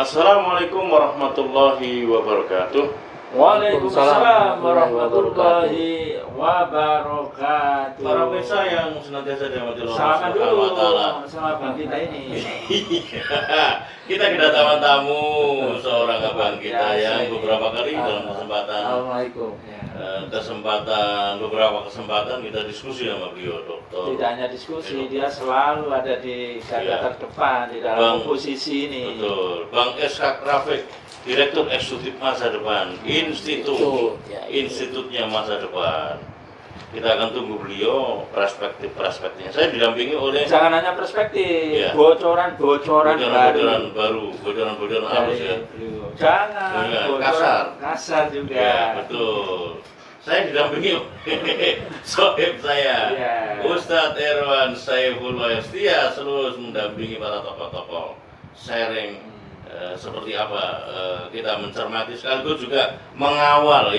Assalamualaikum warahmatullahi wabarakatuh. Waalaikumsalam warahmatullahi wabarakatuh. Para pemirsa yang senantiasa dirahmati Allah Selamat Subhanahu wa taala. sama abang kita ini. Kita kedatangan tamu seorang abang kita yang beberapa kali dalam Assalamualaikum. beberapa kesempatan kita diskusi sama beliau, Dokter. Tidak hanya diskusi, dia selalu ada di garda terdepan di dalam posisi ini. Betul. Bang Eskak Rafiq, Direktur Eksekutif Masa Depan Institutnya Masa Depan. Kita akan tunggu beliau perspektifnya. Saya didampingi oleh Jangan hanya perspektif, Ya. bocoran baru, bocoran halus ya. Jangan Ya, kasar juga. Ya, betul. Saya didampingi oleh sohib saya, Ya. Ustadz Erwan Saifullah Setia, terus mendampingi para tokoh-tokoh sharing seperti apa kita mencermati sekaligus juga mengawal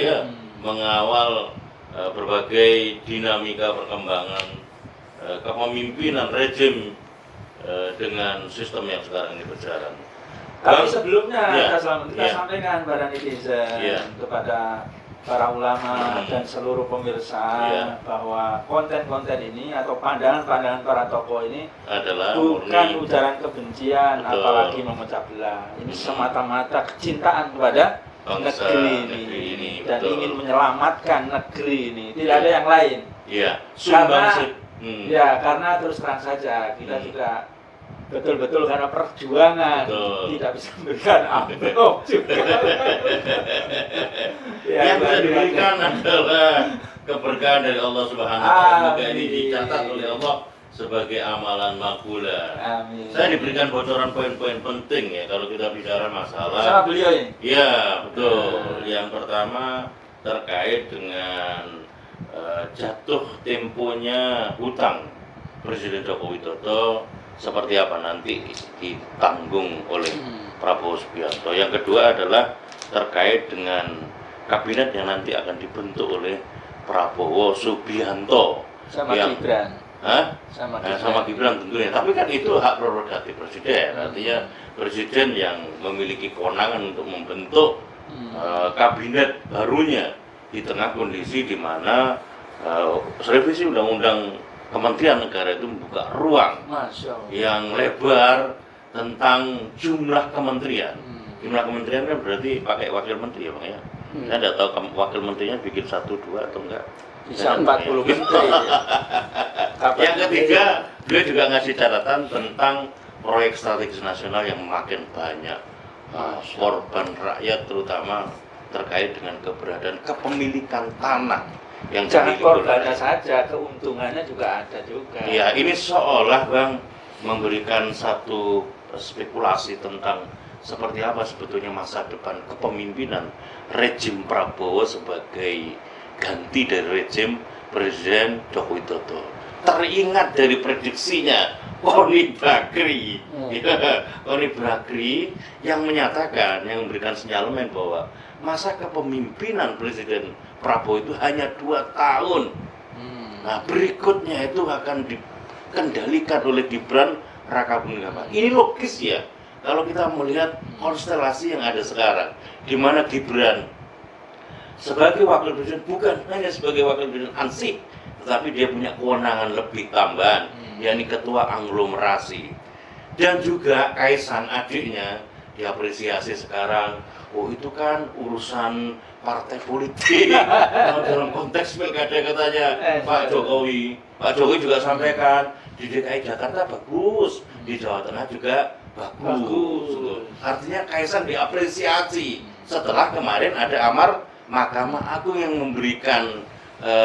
mengawal berbagai dinamika perkembangan kepemimpinan rejim dengan sistem yang sekarang ini berjalan. Tapi sebelumnya Ya. kita sampaikan pada netizen Ya. kepada para ulama dan seluruh pemirsa Ya. bahwa konten-konten ini atau pandangan-pandangan para tokoh ini Adalah bukan murni ujaran kebencian, Betul. apalagi memecah belah. Ini semata-mata kecintaan kepada bangsa negeri ini dan betul. ingin menyelamatkan negeri ini. Tidak ada yang lain. Iya, Karena sumbangsih. ya karena terus terang saja kita juga betul-betul karena perjuangan Betul. tidak bisa memberikan amplop juga. Yang bisa diberikan adalah keberkahan dari Allah Subhanahu wa taala. Semoga ini dicatat oleh Allah sebagai amalan makbulah. Amin. Saya diberikan bocoran poin-poin penting ya kalau kita bicara Sama masalah. beliau ini. Ya, betul. Yang pertama terkait dengan jatuh temponya hutang Presiden Joko Widodo seperti apa nanti ditanggung oleh Prabowo Subianto. Yang kedua adalah terkait dengan kabinet yang nanti akan dibentuk oleh Prabowo Subianto Sama yang Gibran. sama Gibran tentunya. Tapi kan itu hak prerogatif presiden. Artinya presiden yang memiliki kewenangan untuk membentuk kabinet barunya di tengah kondisi di mana revisi undang-undang Kementerian Negara itu membuka ruang Masya Allah. yang lebar tentang jumlah kementerian. Jumlah kementerian kan berarti pakai wakil menteri ya Bang ya. Saya tidak tahu wakil menterinya bikin 1, 2 atau enggak. Bisa 40 menteri. Yang ketiga, beliau juga ngasih catatan tentang proyek strategis nasional yang makin banyak korban rakyat terutama terkait dengan keberadaan kepemilikan tanah yang Jangan dimiliki korbannya oleh saja, keuntungannya juga ada juga. ya, ini seolah Bang memberikan satu spekulasi tentang seperti apa sebetulnya masa depan kepemimpinan rejim Prabowo sebagai ganti dari rejim Presiden Joko Widodo. Teringat dari prediksinya Koni Bakri, Koni Bakri yang menyatakan, yang memberikan sinyalemen bahwa masa kepemimpinan Presiden Prabowo itu hanya 2 tahun. Nah berikutnya itu akan dikendalikan oleh Gibran Rakabuming Raka. Ini logis ya kalau kita melihat konstelasi yang ada sekarang, di mana Gibran sebagai wakil presiden bukan hanya sebagai wakil presiden ansih, tetapi dia punya kewenangan lebih tambahan, yakni ketua aglomerasi. Dan juga Kaisang adiknya diapresiasi sekarang. Oh itu kan urusan partai politik. Dalam konteks pilkada katanya Pak Jokowi juga sampaikan di DKI Jakarta bagus, di Jawa Tengah juga bagus. Artinya Kaisang diapresiasi setelah kemarin ada amar Mahkamah Agung yang memberikan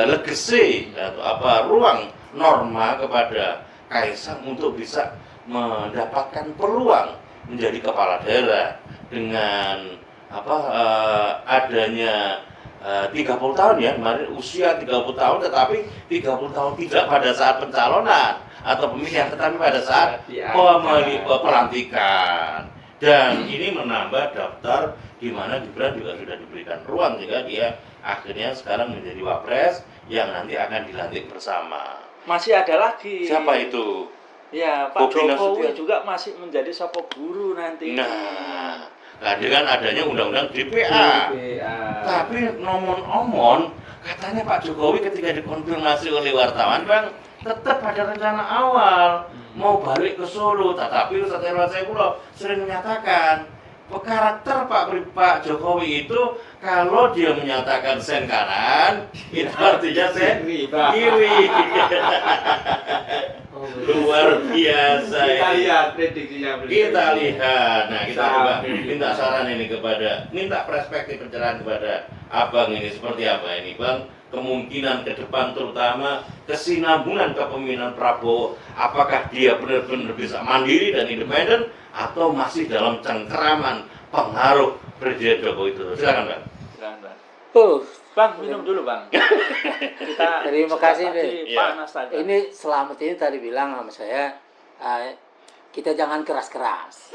legacy atau ruang norma kepada Kaisang untuk bisa mendapatkan peluang menjadi kepala daerah dengan adanya 30 tahun ya, kemarin usia 30 tahun tetapi 30 tahun tidak pada saat pencalonan atau pemilihan, tetapi pada saat pelantikan. Dan ini menambah daftar di mana Gibran juga sudah diberikan ruang jika dia akhirnya sekarang menjadi wapres yang nanti akan dilantik bersama. Masih ada lagi. Siapa itu? Ya, Pak Bobi Jokowi Nasution juga masih menjadi sosok guru nanti. Nah, dengan adanya undang-undang DPA. Tapi nomon-omon katanya Pak Jokowi ketika dikonfirmasi oleh wartawan, Bang, tetap pada rencana awal mau balik ke Solo. Tetapi Ustaz Irwan Saifullah sering menyatakan karakter Pak Jokowi itu kalau dia menyatakan sen kanan, itu artinya sen kiri. Luar biasa. Kita lihat prediksinya beliau. Kita lihat. Nah, kita coba minta saran ini minta perspektif pencerahan kepada Abang ini seperti apa ini, Bang? Kemungkinan ke depan terutama kesinambungan kepemimpinan Prabowo, apakah dia benar-benar bisa mandiri dan independen atau masih dalam cengkeraman pengaruh Presiden Jokowi itu? Silakan, Bang. Silakan, Bang, minum dulu, Bang. Kita terima kasih, tadi panas tadi. Ini Selamat ini tadi bilang sama saya, kita jangan keras-keras.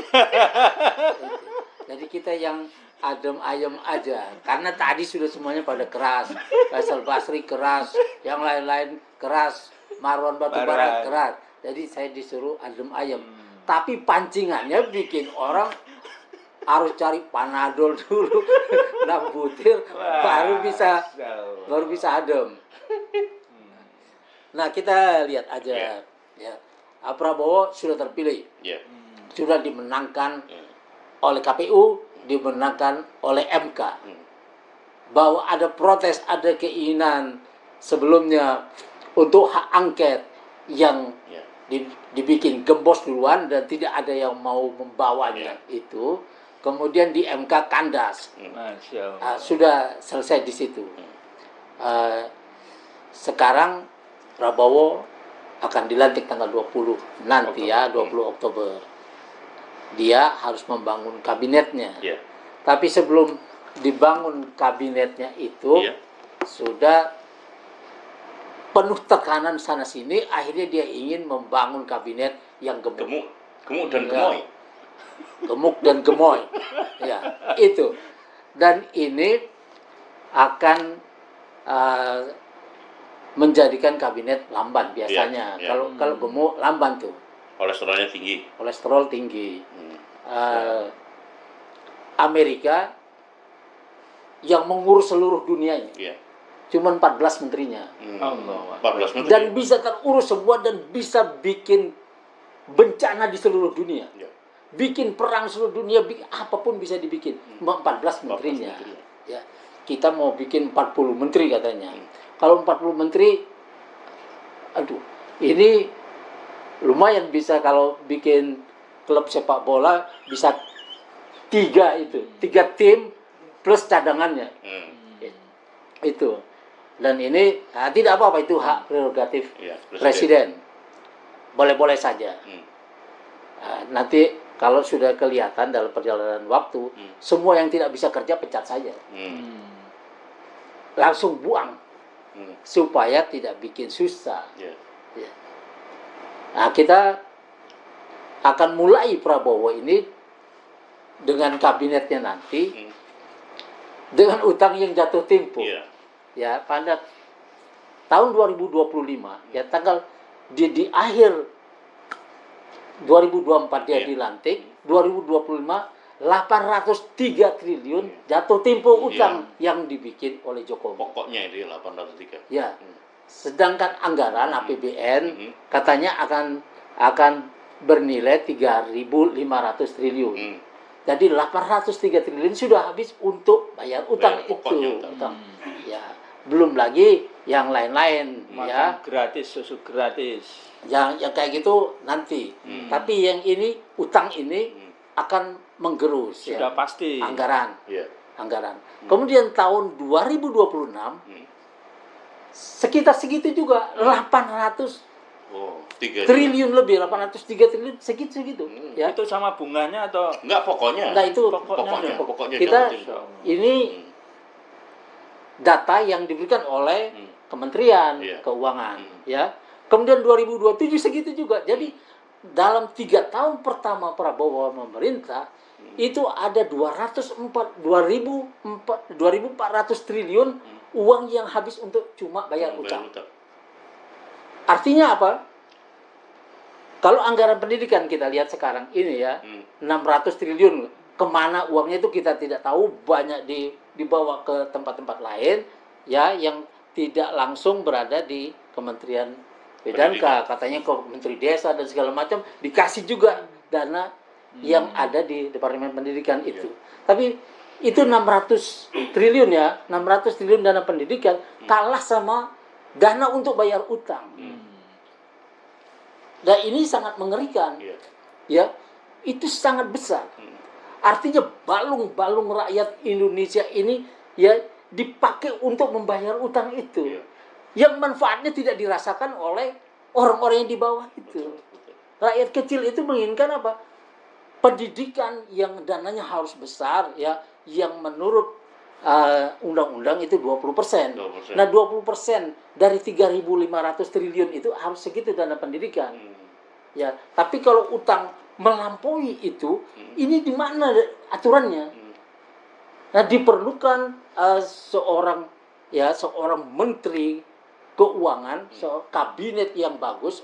Jadi kita yang adem ayem aja, karena tadi sudah semuanya pada keras. Faisal Basri keras, yang lain-lain keras, Marwan Batubara keras. Jadi saya disuruh adem ayem. Tapi pancingannya bikin orang harus cari Panadol dulu, 6 butir baru bisa adem. Nah, kita lihat aja ya. Prabowo sudah terpilih, sudah dimenangkan oleh KPU, dimenangkan oleh MK. Bahwa ada protes, ada keinginan sebelumnya untuk hak angket yang dibikin gembos duluan dan tidak ada yang mau membawanya itu. Kemudian di MK kandas. Sudah selesai di situ. Sekarang Prabowo akan dilantik tanggal 20 nanti ya, 20 Oktober. Dia harus membangun kabinetnya. Tapi sebelum dibangun kabinetnya itu sudah penuh tekanan sana sini, akhirnya dia ingin membangun kabinet yang gemuk dan gemoy. Gemuk dan gemoy. Ya, itu. Dan ini akan menjadikan kabinet lamban biasanya. Kalau gemuk lamban tuh. Kolesterol tinggi. Amerika yang mengurus seluruh dunianya. Cuma 14 menterinya. 14 menteri. Dan bisa terurus semua dan bisa bikin bencana di seluruh dunia. Bikin perang seluruh dunia, apapun bisa dibikin. 14 menterinya. Ya. Kita mau bikin 40 menteri katanya. Kalau 40 menteri, aduh, ini lumayan bisa kalau bikin klub sepak bola bisa 3 tim plus cadangannya. Itu. Dan ini tidak apa-apa, itu hak prerogatif presiden. Boleh-boleh saja. Nanti kalau sudah kelihatan dalam perjalanan waktu, semua yang tidak bisa kerja pecat saja. Langsung buang. Supaya tidak bikin susah. Nah, kita akan mulai Prabowo ini dengan kabinetnya nanti dengan utang yang jatuh tempo. Ya, pada tahun 2025, ya tanggal di akhir 2024 dia dilantik, 2025 803 triliun jatuh tempo utang yang dibikin oleh Jokowi. Pokoknya itu 803. Ya. Sedangkan anggaran APBN katanya akan bernilai 3.500 triliun. Jadi 803 triliun sudah habis untuk bayar utang itu. Utang. Ya. Belum lagi yang lain-lain. Makan gratis, susu gratis. Yang kayak gitu nanti. Tapi yang ini, utang ini akan menggerus. Sudah pasti. Anggaran. Kemudian tahun 2026, sekitar segitu juga, 800 triliun lebih, 803 triliun segitu. Ya. Itu sama bunganya atau? Enggak, pokoknya. Enggak, itu pokoknya kita ini data yang diberikan oleh Kementerian Keuangan, ya. Kemudian 2027 segitu juga. Jadi dalam 3 tahun pertama Prabowo memerintah itu ada 2.400 triliun uang yang habis untuk cuma bayar utang. Artinya apa? Kalau anggaran pendidikan kita lihat sekarang ini ya, 600 triliun kemana uangnya itu kita tidak tahu, banyak dibawa ke tempat-tempat lain ya yang tidak langsung berada di Kementerian PDANKA, katanya ke Menteri Desa dan segala macam dikasih juga dana yang ada di Departemen Pendidikan itu. Tapi itu 600 triliun ya, 600 triliun dana pendidikan kalah sama dana untuk bayar utang. Dan ini sangat mengerikan. Ya, itu sangat besar. Artinya balung-balung rakyat Indonesia ini ya dipakai untuk membayar utang itu. Yang manfaatnya tidak dirasakan oleh orang-orang yang di bawah itu. Rakyat kecil itu menginginkan apa? Pendidikan yang dananya harus besar ya, yang menurut undang-undang itu 20%. Nah, 20% dari 3.500 triliun itu harus segitu dana pendidikan. Ya, tapi kalau utang melampaui itu, ini di mana aturannya? Nah, diperlukan seorang menteri keuangan, kabinet yang bagus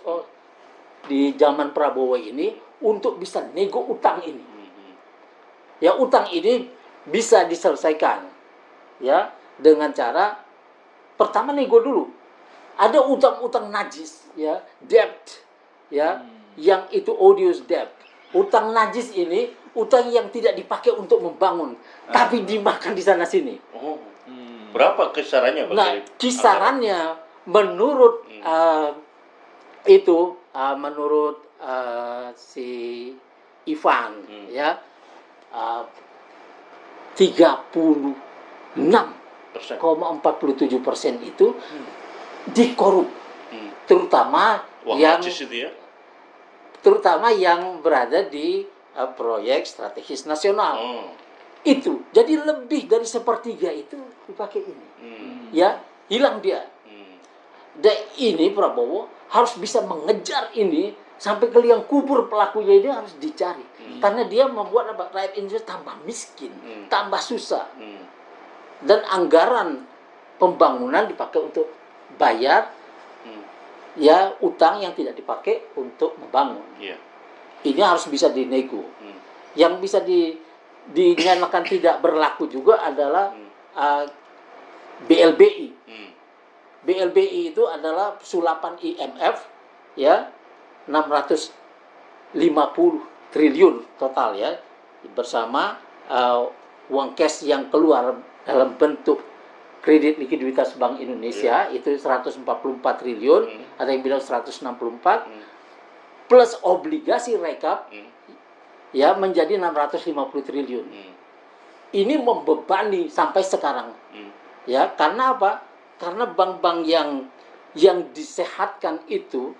di zaman Prabowo ini untuk bisa nego utang ini. Ya, utang ini bisa diselesaikan ya dengan cara pertama nego dulu. Ada utang-utang najis ya, debt ya, yang itu odious debt. Utang najis ini utang yang tidak dipakai untuk membangun, tapi dimakan di sana sini. Berapa kisarannya, Pak? Nah, kisarannya menurut menurut si Ivan ya 36,47% itu dikorup, terutama yang berada di proyek strategis nasional. Itu jadi lebih dari sepertiga itu dipakai ini. Ya, hilang dia. Dan ini Prabowo harus bisa mengejar ini sampai ke liang kubur, pelakunya ini harus dicari. Karena dia membuat rakyat Indonesia tambah miskin, tambah susah. Dan anggaran pembangunan dipakai untuk bayar ya utang yang tidak dipakai untuk membangun. Ini harus bisa dinego. Yang bisa dinyatakan tidak berlaku juga adalah BLBI. BLBI itu adalah sulapan IMF ya, 650 triliun total ya, bersama uang cash yang keluar dalam bentuk kredit likuiditas Bank Indonesia itu 144 triliun, ada yang bilang 164, plus obligasi rekap ya menjadi 650 triliun. Ini membebani sampai sekarang. Ya, karena apa? Karena bank-bank yang disehatkan itu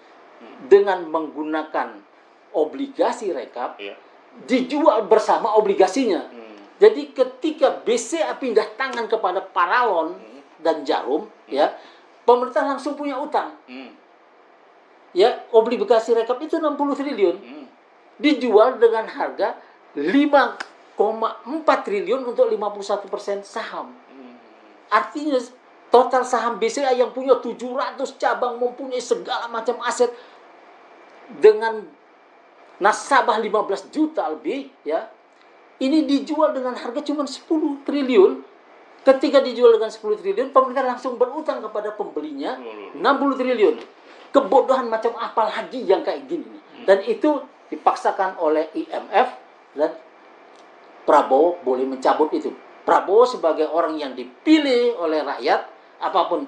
dengan menggunakan obligasi rekap dijual bersama obligasinya. Jadi ketika BCA pindah tangan kepada Paralon dan Jarum, ya, pemerintah langsung punya utang. Ya, obligasi rekap itu 60 triliun. Dijual dengan harga 5,4 triliun untuk 51% saham. Artinya total saham BCA yang punya 700 cabang, mempunyai segala macam aset dengan nasabah 15 juta lebih, ya. Ini dijual dengan harga cuma 10 triliun. Ketika dijual dengan 10 triliun, pemerintah langsung berutang kepada pembelinya 60 triliun. Kebodohan macam apa lagi yang kayak gini? Dan itu dipaksakan oleh IMF dan Prabowo boleh mencabut itu. Prabowo sebagai orang yang dipilih oleh rakyat, apapun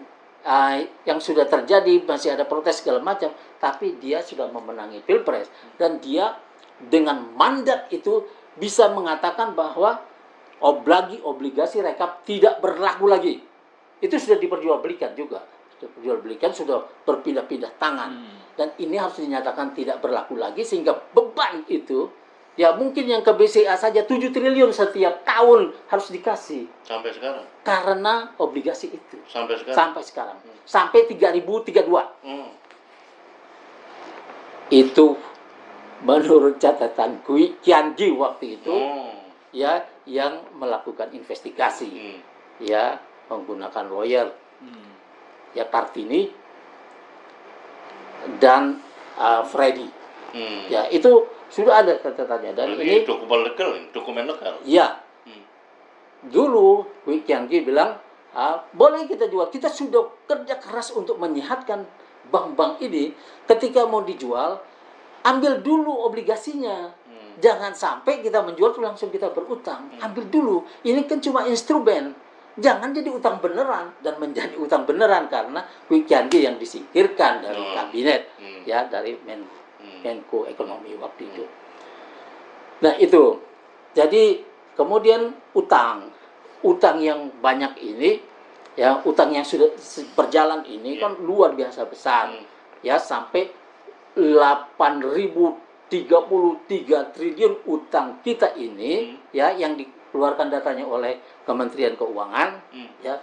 yang sudah terjadi, masih ada protes segala macam, tapi dia sudah memenangi Pilpres dan dia dengan mandat itu bisa mengatakan bahwa obligasi rekap tidak berlaku lagi. Itu sudah diperjualbelikan juga. Sudah berpindah-pindah tangan. Dan ini harus dinyatakan tidak berlaku lagi, sehingga beban itu ya mungkin yang ke BCA saja 7 triliun setiap tahun harus dikasih. Sampai sekarang? Karena obligasi itu. Sampai sekarang? Sampai sekarang. Sampai 3032. Itu menurut catatan Kian Gi waktu itu, ya, yang melakukan investigasi, ya, menggunakan lawyer, ya, Kartini dan Freddy. Ya, itu Sudah ada catatannya dan ini ini dokumen legal, dokumen legal. ya. Hmm. Dulu Wei Qiangqi bilang, boleh kita jual. Kita sudah kerja keras untuk menyehatkan bank-bank ini. Ketika mau dijual, ambil dulu obligasinya. Jangan sampai kita menjual terus langsung kita berutang. Ambil dulu. Ini kan cuma instrumen. Jangan jadi utang beneran dan menjadi utang beneran karena Wei Qiangqi yang disingkirkan dari kabinet, ya dari Menko Ekonomi waktu itu. Nah itu. Jadi kemudian utang yang banyak ini, ya utang yang sudah berjalan ini kan luar biasa besar, ya sampai 8.033 triliun utang kita ini, ya yang dikeluarkan datanya oleh Kementerian Keuangan, ya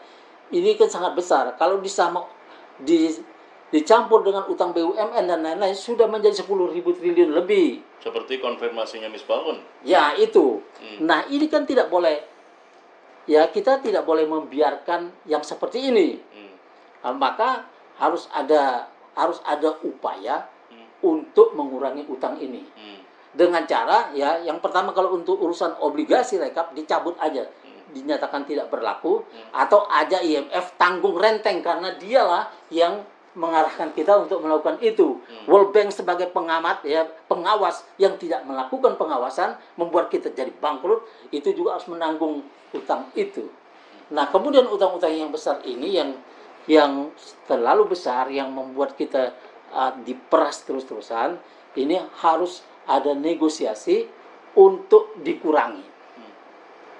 ini kan sangat besar. Kalau dicampur dengan utang BUMN dan lain-lain sudah menjadi 10.000 triliun lebih. Seperti konfirmasinya Miss Baun. Ya itu. Nah ini kan tidak boleh. Ya kita tidak boleh membiarkan yang seperti ini. Maka harus ada upaya untuk mengurangi utang ini. Dengan cara ya yang pertama kalau untuk urusan obligasi rekap dicabut aja. Dinyatakan tidak berlaku atau aja IMF tanggung renteng karena dialah yang mengarahkan kita untuk melakukan itu. World Bank sebagai pengamat ya pengawas yang tidak melakukan pengawasan membuat kita jadi bangkrut, itu juga harus menanggung utang itu. Nah, kemudian utang-utang yang besar ini yang terlalu besar yang membuat kita diperas terus-terusan, ini harus ada negosiasi untuk dikurangi.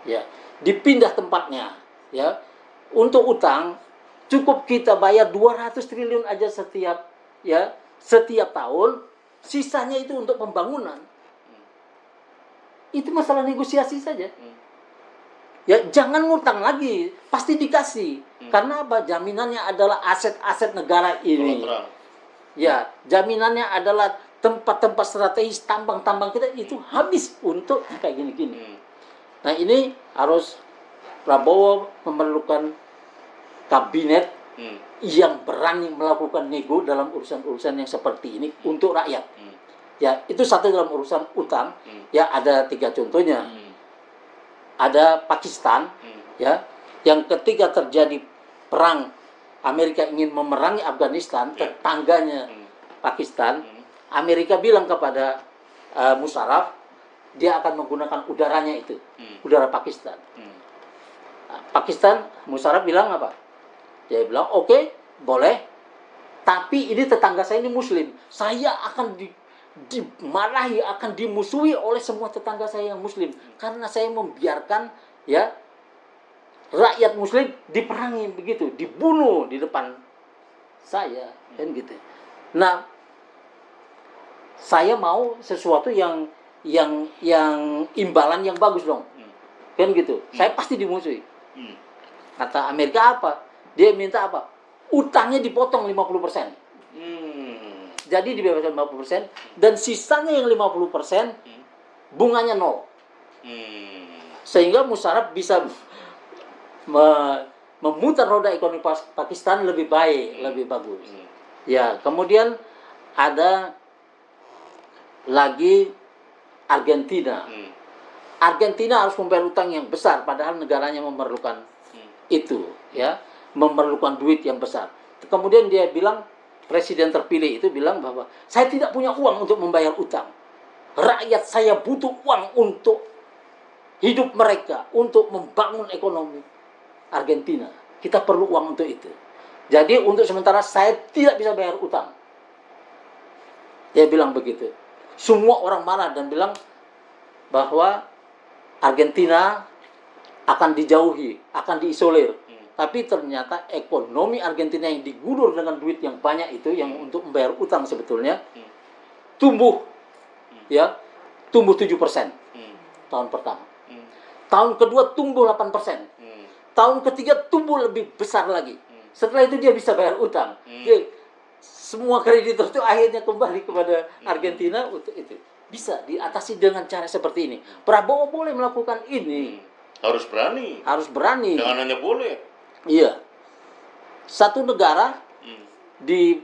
Ya, dipindah tempatnya, ya. Untuk utang cukup kita bayar 200 triliun aja setiap tahun, sisanya itu untuk pembangunan. Itu masalah negosiasi saja. Ya, jangan ngutang lagi, pasti dikasih. Karena apa? Jaminannya adalah aset-aset negara ini. Ya, jaminannya adalah tempat-tempat strategis tambang-tambang kita itu habis untuk kayak gini-gini. Nah, ini harus Prabowo memerlukan kabinet yang berani melakukan nego dalam urusan-urusan yang seperti ini untuk rakyat. Ya, itu satu dalam urusan utang. Ya, ada 3 contohnya. Ada Pakistan, ya, yang ketika terjadi perang Amerika ingin memerangi Afghanistan, tetangganya Pakistan, Amerika bilang kepada Musharraf, dia akan menggunakan udaranya itu, udara Pakistan. Pakistan, Musharraf bilang apa? Dia bilang, oke, boleh, tapi ini tetangga saya ini Muslim, saya akan dimarahi, akan dimusuhi oleh semua tetangga saya yang Muslim, karena saya membiarkan ya rakyat Muslim diperangi begitu, dibunuh di depan saya, kan gitu. Nah, saya mau sesuatu yang imbalan yang bagus dong, kan gitu. Saya pasti dimusuhi. Kata Amerika apa? Dia minta apa? Utangnya dipotong 50%. Jadi dibebaskan 50% dan sisanya yang 50% bunganya 0. Sehingga Musharraf bisa memutar roda ekonomi Pakistan lebih baik, lebih bagus. Ya, kemudian ada lagi Argentina. Argentina harus membayar utang yang besar padahal negaranya memerlukan itu, ya, memerlukan duit yang besar. Kemudian dia bilang, presiden terpilih itu bilang bahwa saya tidak punya uang untuk membayar utang. Rakyat saya butuh uang untuk hidup mereka, untuk membangun ekonomi Argentina. Kita perlu uang untuk itu. Jadi untuk sementara saya tidak bisa bayar utang. Dia bilang begitu. Semua orang marah dan bilang bahwa Argentina akan dijauhi, akan diisolir. Tapi ternyata ekonomi Argentina yang digulur dengan duit yang banyak itu, yang untuk membayar utang sebetulnya, tumbuh 7% tahun pertama. Tahun kedua tumbuh 8%. Tahun ketiga tumbuh lebih besar lagi. Setelah itu dia bisa bayar utang. Jadi, semua kreditor itu akhirnya kembali kepada Argentina untuk itu. Bisa diatasi dengan cara seperti ini. Prabowo boleh melakukan ini. Harus berani. Harus berani. Jangan hanya boleh. Iya. Satu negara di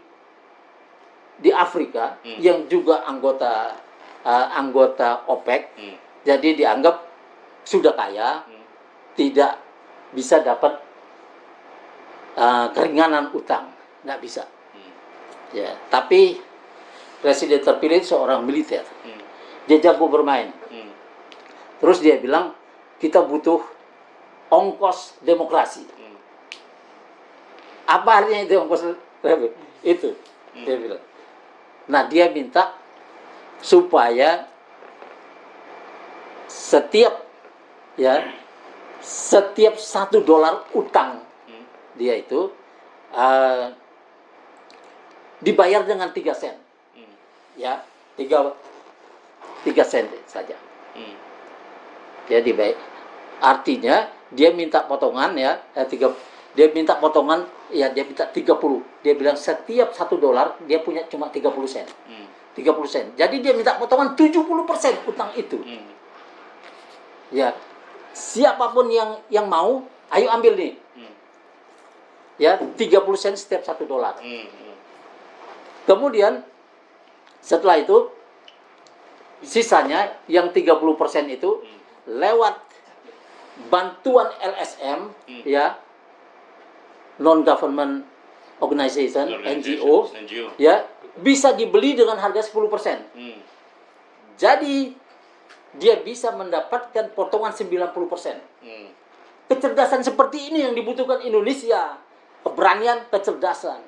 Afrika yang juga anggota anggota OPEC, jadi dianggap sudah kaya, tidak bisa dapat keringanan utang, nggak bisa. Ya, tapi presiden terpilih seorang militer, dia jago bermain. Terus dia bilang kita butuh ongkos demokrasi. Apa artinya itu ongkos demokrasi? Itu dia bilang. Nah, dia minta supaya setiap $1 utang dia itu dibayar dengan 3 sen. Ya, 3 sen saja. Ya, dibayar. Artinya dia minta potongan dia minta potongan dia minta 30. Dia bilang setiap $1 dia punya cuma 30 sen. 30 sen. Jadi dia minta potongan 70% utang itu. Ya. Siapapun yang mau, ayo ambil nih. Ya, 30 sen setiap $1. Kemudian setelah itu sisanya yang 30% itu lewat bantuan LSM, ya, non government organization, NGO, ya, bisa dibeli dengan harga 10%. Jadi dia bisa mendapatkan potongan 90%. Kecerdasan seperti ini yang dibutuhkan Indonesia. Keberanian, kecerdasan.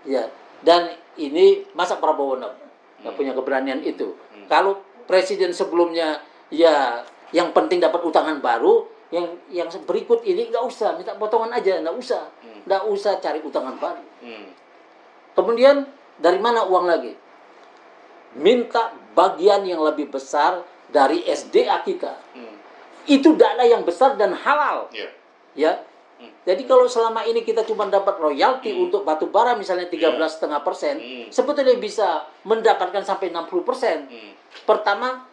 Ya, dan ini masa Prabowo nggak punya keberanian itu. Kalau presiden sebelumnya ya yang penting dapat utangan baru, yang berikut ini nggak usah, minta potongan aja, nggak usah cari utangan baru. Kemudian dari mana uang lagi? Minta bagian yang lebih besar dari SDA kita. Itu dana yang besar dan halal. Ya. Jadi kalau selama ini kita cuma dapat royalti untuk batu bara misalnya 13,5%, sebetulnya bisa mendapatkan sampai 60%. Pertama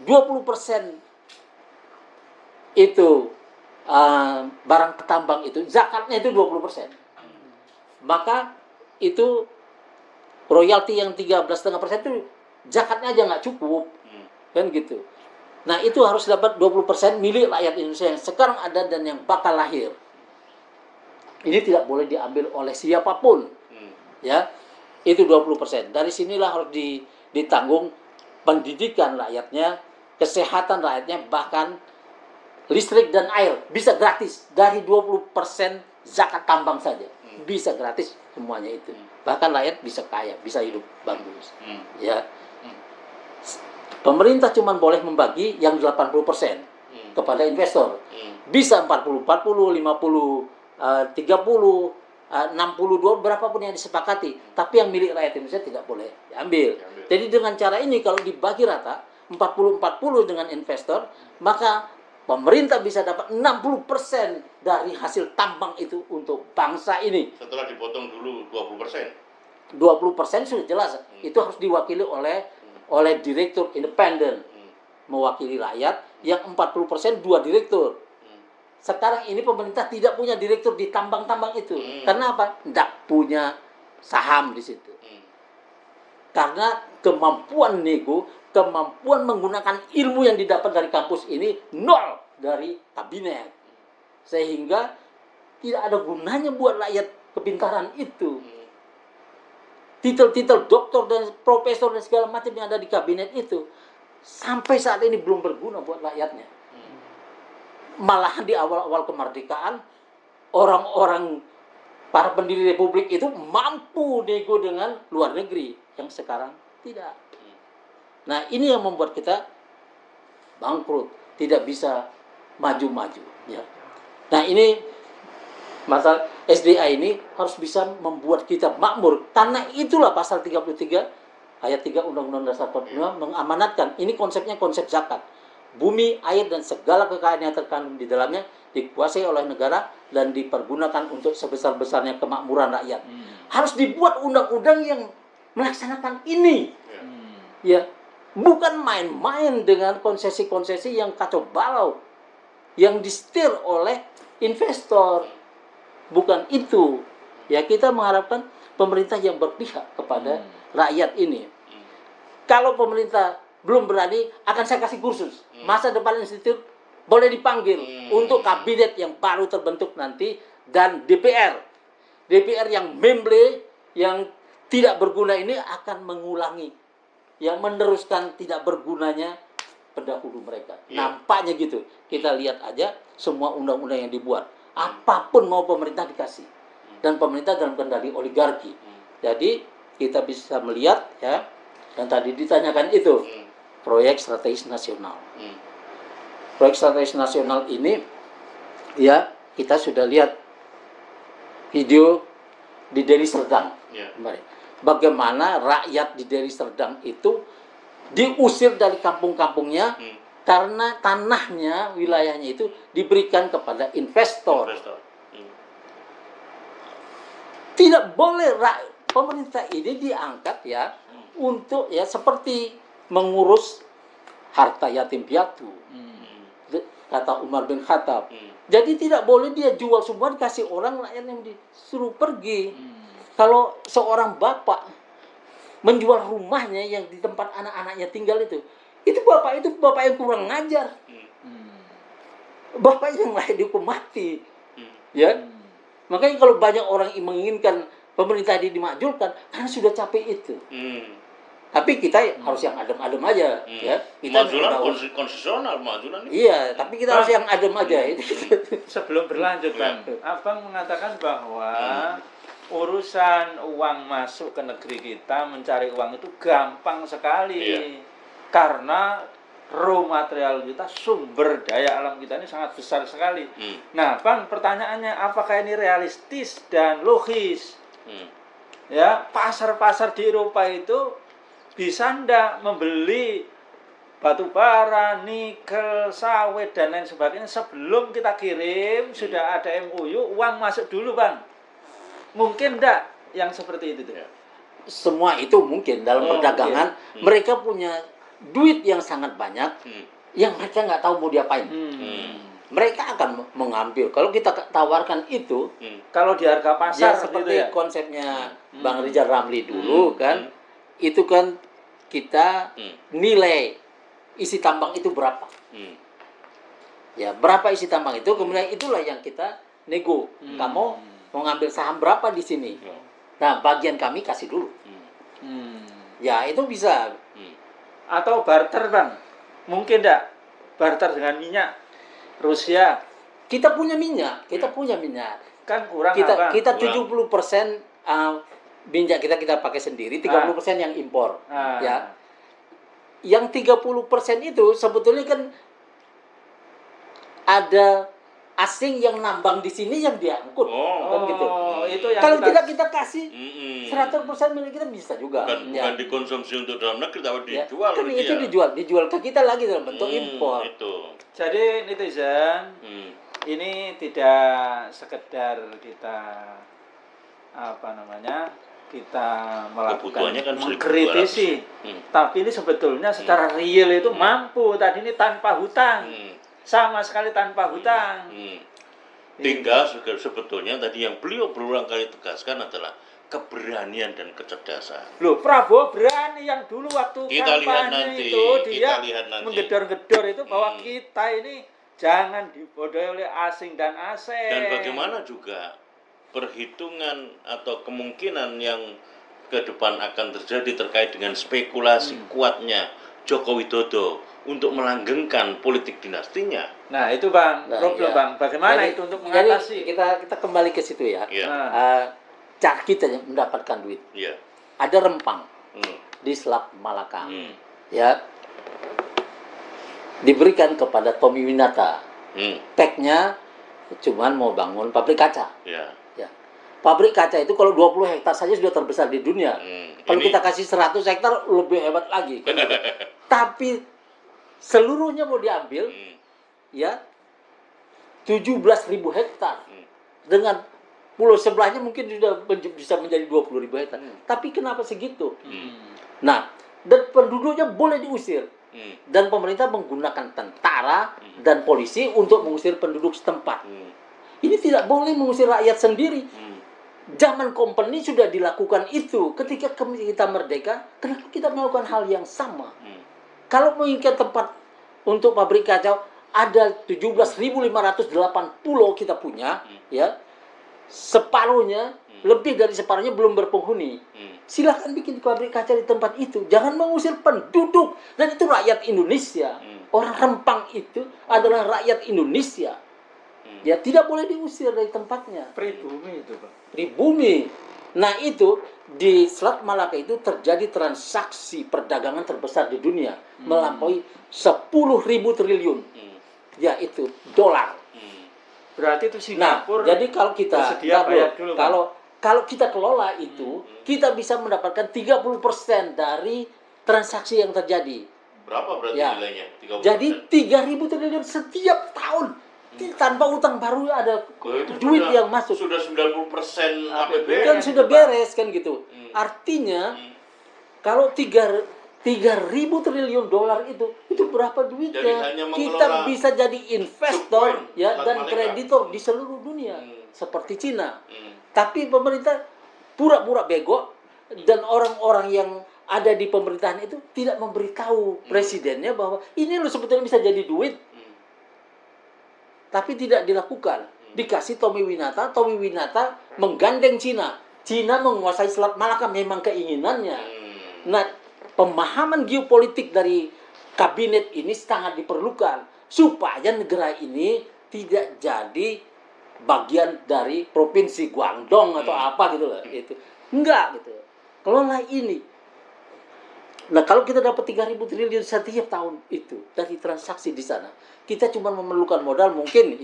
20% itu barang tambang itu zakatnya itu 20%. Maka itu royalti yang 13,5% itu zakatnya aja nggak cukup. Kan gitu. Nah, itu harus dapat 20% milik rakyat Indonesia yang sekarang ada dan yang bakal lahir. Ini tidak boleh diambil oleh siapapun. Ya. Itu 20%. Dari sinilah harus ditanggung pendidikan rakyatnya, kesehatan rakyatnya, bahkan listrik dan air bisa gratis dari 20% zakat tambang saja. Bisa gratis semuanya itu. Bahkan rakyat bisa kaya, bisa hidup bagus. Ya. Pemerintah cuma boleh membagi yang 80% kepada investor. Bisa 40, 50, 30, 62, berapapun yang disepakati. Tapi yang milik rakyat Indonesia tidak boleh diambil. Jadi dengan cara ini kalau dibagi rata 40-40 dengan investor, maka pemerintah bisa dapat 60% dari hasil tambang itu untuk bangsa ini. Setelah dipotong dulu 20%. 20% sudah jelas. Itu harus diwakili oleh direktur independen. Mewakili rakyat, yang 40% 2 direktur. Sekarang ini pemerintah tidak punya direktur di tambang-tambang itu. Karena apa? Tidak punya saham di situ. Karena kemampuan nego, kemampuan menggunakan ilmu yang didapat dari kampus ini nol dari kabinet. Sehingga tidak ada gunanya buat rakyat kepintaran itu. Titel-titel doktor dan profesor dan segala macam yang ada di kabinet itu sampai saat ini belum berguna buat rakyatnya. Malahan di awal-awal kemerdekaan, orang-orang para pendiri republik itu mampu nego dengan luar negeri, yang sekarang tidak. Nah, ini yang membuat kita bangkrut, tidak bisa maju-maju. Ya. Nah, ini masalah SDA ini harus bisa membuat kita makmur. Karena itulah pasal 33 ayat 3 Undang-Undang Dasar 45 mengamanatkan. Ini konsepnya konsep zakat. Bumi, air, dan segala kekayaan yang terkandung di dalamnya dikuasai oleh negara dan dipergunakan untuk sebesar-besarnya kemakmuran rakyat. Harus dibuat undang-undang yang melaksanakan ini. Ya, bukan main-main dengan konsesi-konsesi yang kacau balau, yang disetir oleh investor. Bukan itu. Ya, kita mengharapkan pemerintah yang berpihak kepada rakyat ini. Kalau pemerintah belum berani, akan saya kasih kursus. Masa depan institut boleh dipanggil untuk kabinet yang baru terbentuk nanti, dan DPR yang memble, yang tidak berguna ini akan mengulangi, yang meneruskan tidak bergunanya pendahulu mereka. Nampaknya gitu. Kita lihat aja semua undang-undang yang dibuat, apapun mau pemerintah dikasih, dan pemerintah dalam kendali oligarki. Jadi kita bisa melihat ya, yang tadi ditanyakan itu proyek strategis nasional. Proyek strategis nasional ini ya, kita sudah lihat video di Deli Serdang kemarin. Bagaimana rakyat di Deli Serdang itu diusir dari kampung-kampungnya karena tanahnya, wilayahnya itu diberikan kepada investor. Tidak boleh pemerintah ini diangkat ya untuk ya seperti mengurus harta yatim piatu, kata Umar bin Khattab. Jadi tidak boleh dia jual semua dikasih orang lain yang disuruh pergi. Kalau seorang bapak menjual rumahnya yang di tempat anak-anaknya tinggal itu bapak yang kurang ngajar. Bapak yang layak dihukum mati. Ya. Makanya kalau banyak orang menginginkan pemerintah ini dimakzulkan karena sudah capek itu. Tapi kita harus yang adem-adem aja, ya. Kita makzulan konstitusional, makzulan itu. Iya, tapi kita harus yang adem aja. Sebelum berlanjut, Bang, Abang mengatakan bahwa urusan uang masuk ke negeri kita, mencari uang itu gampang sekali. Karena raw material kita, sumber daya alam kita ini sangat besar sekali. Nah, Bang, pertanyaannya apakah ini realistis dan logis? Ya, pasar-pasar di Eropa itu bisa ndak membeli batu bara, nikel, sawit dan lain sebagainya sebelum kita kirim? Sudah ada MOU, uang masuk dulu, Bang. Mungkin ndak yang seperti itu tuh? Semua itu mungkin dalam perdagangan. Mereka punya duit yang sangat banyak, yang mereka nggak tahu mau diapain. Mereka akan mengambil. Kalau kita tawarkan itu, kalau di harga pasar ya seperti gitu ya? Konsepnya Bang Rizal Ramli dulu kan, itu kan kita nilai isi tambang itu berapa. Ya, berapa isi tambang itu, kemudian itulah yang kita nego. Kamu mau ngambil saham berapa di sini? Nah, bagian kami kasih dulu. Ya, itu bisa. Atau barter, Bang. Mungkin enggak barter dengan minyak Rusia. Kita punya minyak, Kan kurang kita apa? kita 70% minyak kita pakai sendiri, 30% yang impor. Ya. Yang 30% itu sebetulnya kan ada asing yang nambang di sini yang diangkut. Kan gitu. Itu yang kalau kita kasih 100% milik kita bisa juga. Bukan dikonsumsi untuk dalam negeri, tapi dijual. Kan itu dijual ke kita lagi dalam bentuk impor. Itu. Jadi netizen, ini tidak sekedar kita kita melakukan Kebutuhannya kan mengkritisi, tapi ini sebetulnya secara real itu mampu. Tadi ini tanpa hutang, sama sekali tanpa hutang. Tinggal sebetulnya tadi yang beliau berulang kali tegaskan adalah keberanian dan kecerdasan. Loh, Prabowo berani yang dulu waktu Kita lihat kampanye nanti, itu dia kita lihat nanti. menggedor-gedor itu bahwa kita ini jangan dibodohi oleh asing dan asing. Dan bagaimana juga perhitungan atau kemungkinan yang ke depan akan terjadi terkait dengan spekulasi kuatnya Joko Widodo untuk melanggengkan politik dinastinya. Nah, itu Bang, problem Bang. Bagaimana itu untuk mengatasi? Jadi kita kembali ke situ ya. Cara kita mendapatkan duit. Ada Rempang di Selat Malaka. Ya. Diberikan kepada Tommy Winata. Tagnya cuman mau bangun pabrik kaca. Ya. Pabrik kaca itu kalau 20 hektar saja sudah terbesar di dunia. Kalau kita kasih 100 hektar lebih hebat lagi. Tapi seluruhnya mau diambil, ya 17.000 hektar. Dengan pulau sebelahnya mungkin sudah bisa menjadi 20.000 hektar. Tapi kenapa segitu? Nah, dan penduduknya boleh diusir. Dan pemerintah menggunakan tentara dan polisi untuk mengusir penduduk setempat. Ini tidak boleh mengusir rakyat sendiri. Zaman company sudah dilakukan itu. Ketika kita merdeka, kenapa kita melakukan hal yang sama? Kalau menginginkan tempat untuk pabrik kacau, ada 17.508 pulau kita punya, ya. Separuhnya, lebih dari separuhnya belum berpenghuni. Silahkan bikin pabrik kaca di tempat itu. Jangan mengusir penduduk. Dan itu rakyat Indonesia. Orang Rempang itu adalah rakyat Indonesia. Ya, tidak boleh diusir dari tempatnya. Pribumi itu, Pak. Pribumi. Nah, itu di Selat Malaka itu terjadi transaksi perdagangan terbesar di dunia. Melampaui 10.000 triliun. Yaitu dolar. Berarti itu Nah, Singapura. jadi kalau kita bersedia bayar dulu, Pak. kalau kita kelola itu, kita bisa mendapatkan 30% dari transaksi yang terjadi. Berapa berarti Ya. nilainya? 30%. Jadi 3.000 triliun setiap tahun. Tanpa utang baru ada Itu duit sudah- yang masuk. Sudah 90% APBN. APBN. Kan sudah beres kan gitu. Artinya Hmm. kalau 3.000 triliun dolar itu berapa Jadi duitnya? hanya Kita mengelola bisa jadi investor subprime, ya Selat dan Malaka. kreditor di seluruh dunia seperti Cina. Hmm. Tapi pemerintah pura-pura bego dan orang-orang yang ada di pemerintahan itu tidak memberitahu presidennya bahwa ini loh sebetulnya bisa jadi duit. Tapi tidak dilakukan. Dikasih Tommy Winata menggandeng Cina. Cina menguasai Selat Malaka memang keinginannya. Nah, pemahaman geopolitik dari kabinet ini sangat diperlukan supaya negara ini tidak jadi bagian dari provinsi Guangdong atau apa gitu loh. Itu enggak gitu. Kelola ini. Nah, kalau kita dapat 3.000 triliun setiap tahun itu dari transaksi di sana, kita cuma memerlukan modal mungkin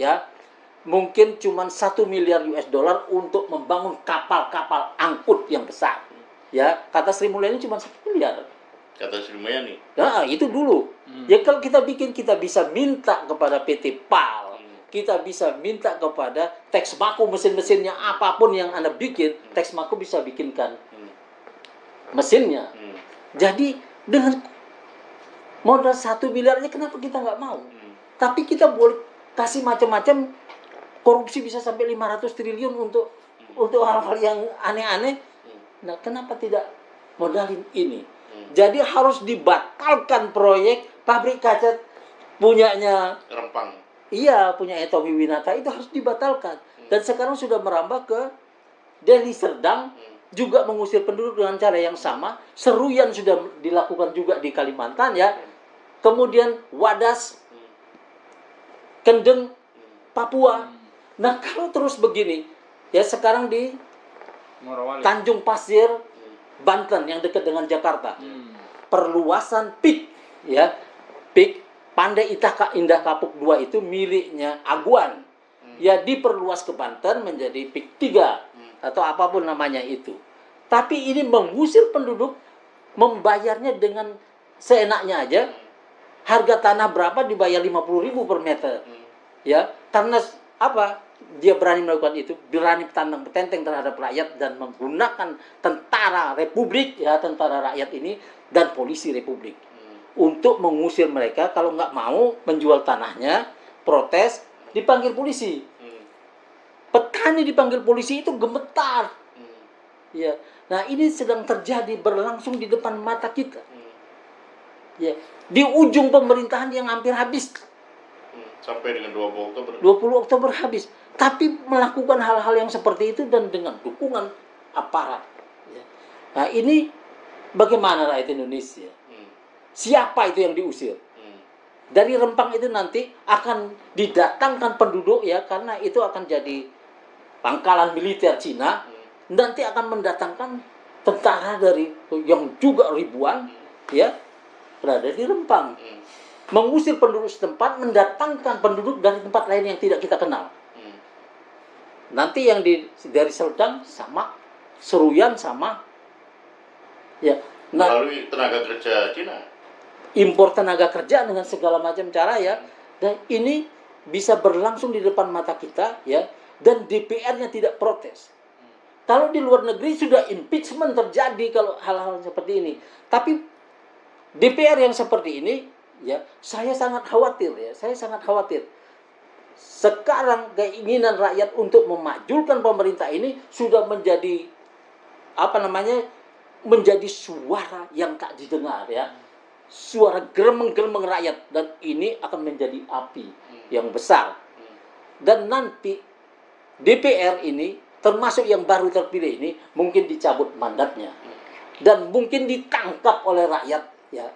cuma 1 miliar US dollar untuk membangun kapal-kapal angkut yang besar. Ya, kata Sri Mulyani cuma 1 miliar. Kata Sri Mulyani. Nah, itu dulu. Ya kalau kita bikin, kita bisa minta kepada PT PAL. Kita bisa minta kepada Texmaco, mesin-mesinnya apapun yang Anda bikin, Texmaco bisa bikinkan mesinnya. Jadi dengan modal 1 miliarnya kenapa kita nggak mau? Tapi kita boleh kasih macam-macam, korupsi bisa sampai 500 triliun untuk hal-hal yang aneh-aneh. Nah, kenapa tidak modalin ini? Jadi harus dibatalkan proyek pabrik kaca punyanya Rempang. Iya, punya Tommy Winata itu harus dibatalkan. Dan sekarang sudah merambah ke Deli Serdang, juga mengusir penduduk dengan cara yang sama. Seruyan sudah dilakukan juga di Kalimantan ya. Kemudian Wadas, Kendeng, Papua. Nah, kalau terus begini, ya sekarang di Morowali. Tanjung Pasir, Banten yang dekat dengan Jakarta. Perluasan PIK ya. PIK Pandai Indah Kapuk 2 itu miliknya Aguan. Ya diperluas ke Banten menjadi PIK 3 atau apapun namanya itu. Tapi ini mengusir penduduk, membayarnya dengan seenaknya aja. Harga tanah berapa dibayar 50.000 per meter. Ya, karena apa? Dia berani melakukan itu, berani tandang petenteng terhadap rakyat dan menggunakan tentara republik ya, tentara rakyat ini dan polisi republik untuk mengusir mereka. Kalau nggak mau menjual tanahnya, protes, dipanggil polisi. Petani dipanggil polisi itu gemetar. Ya. Nah, ini sedang terjadi berlangsung di depan mata kita. Ya, di ujung pemerintahan yang hampir habis. Sampai dengan 20 Oktober. 20 Oktober habis. Tapi melakukan hal-hal yang seperti itu dan dengan dukungan aparat. Ya. Nah, ini bagaimana rakyat Indonesia? Siapa itu yang diusir? Dari Rempang itu nanti akan didatangkan penduduk ya, karena itu akan jadi pangkalan militer Cina. Nanti akan mendatangkan tentara dari yang juga ribuan ya berada di Rempang. Mengusir penduduk setempat, mendatangkan penduduk dari tempat lain yang tidak kita kenal. Nanti yang dari Serdang sama, Seruyan sama. Ya. Nah, Melalui tenaga kerja Cina. Impor tenaga kerja dengan segala macam cara ya. Dan ini bisa berlangsung di depan mata kita ya, dan DPR-nya tidak protes. Kalau di luar negeri sudah impeachment terjadi kalau hal-hal seperti ini. Tapi DPR yang seperti ini ya, saya sangat khawatir ya. Saya sangat khawatir. Sekarang keinginan rakyat untuk memajukan pemerintah ini sudah menjadi menjadi suara yang tak didengar ya. suara geremeng-geremeng rakyat, dan ini akan menjadi api yang besar. Dan nanti DPR ini, termasuk yang baru terpilih ini, mungkin dicabut mandatnya dan mungkin ditangkap oleh rakyat, ya.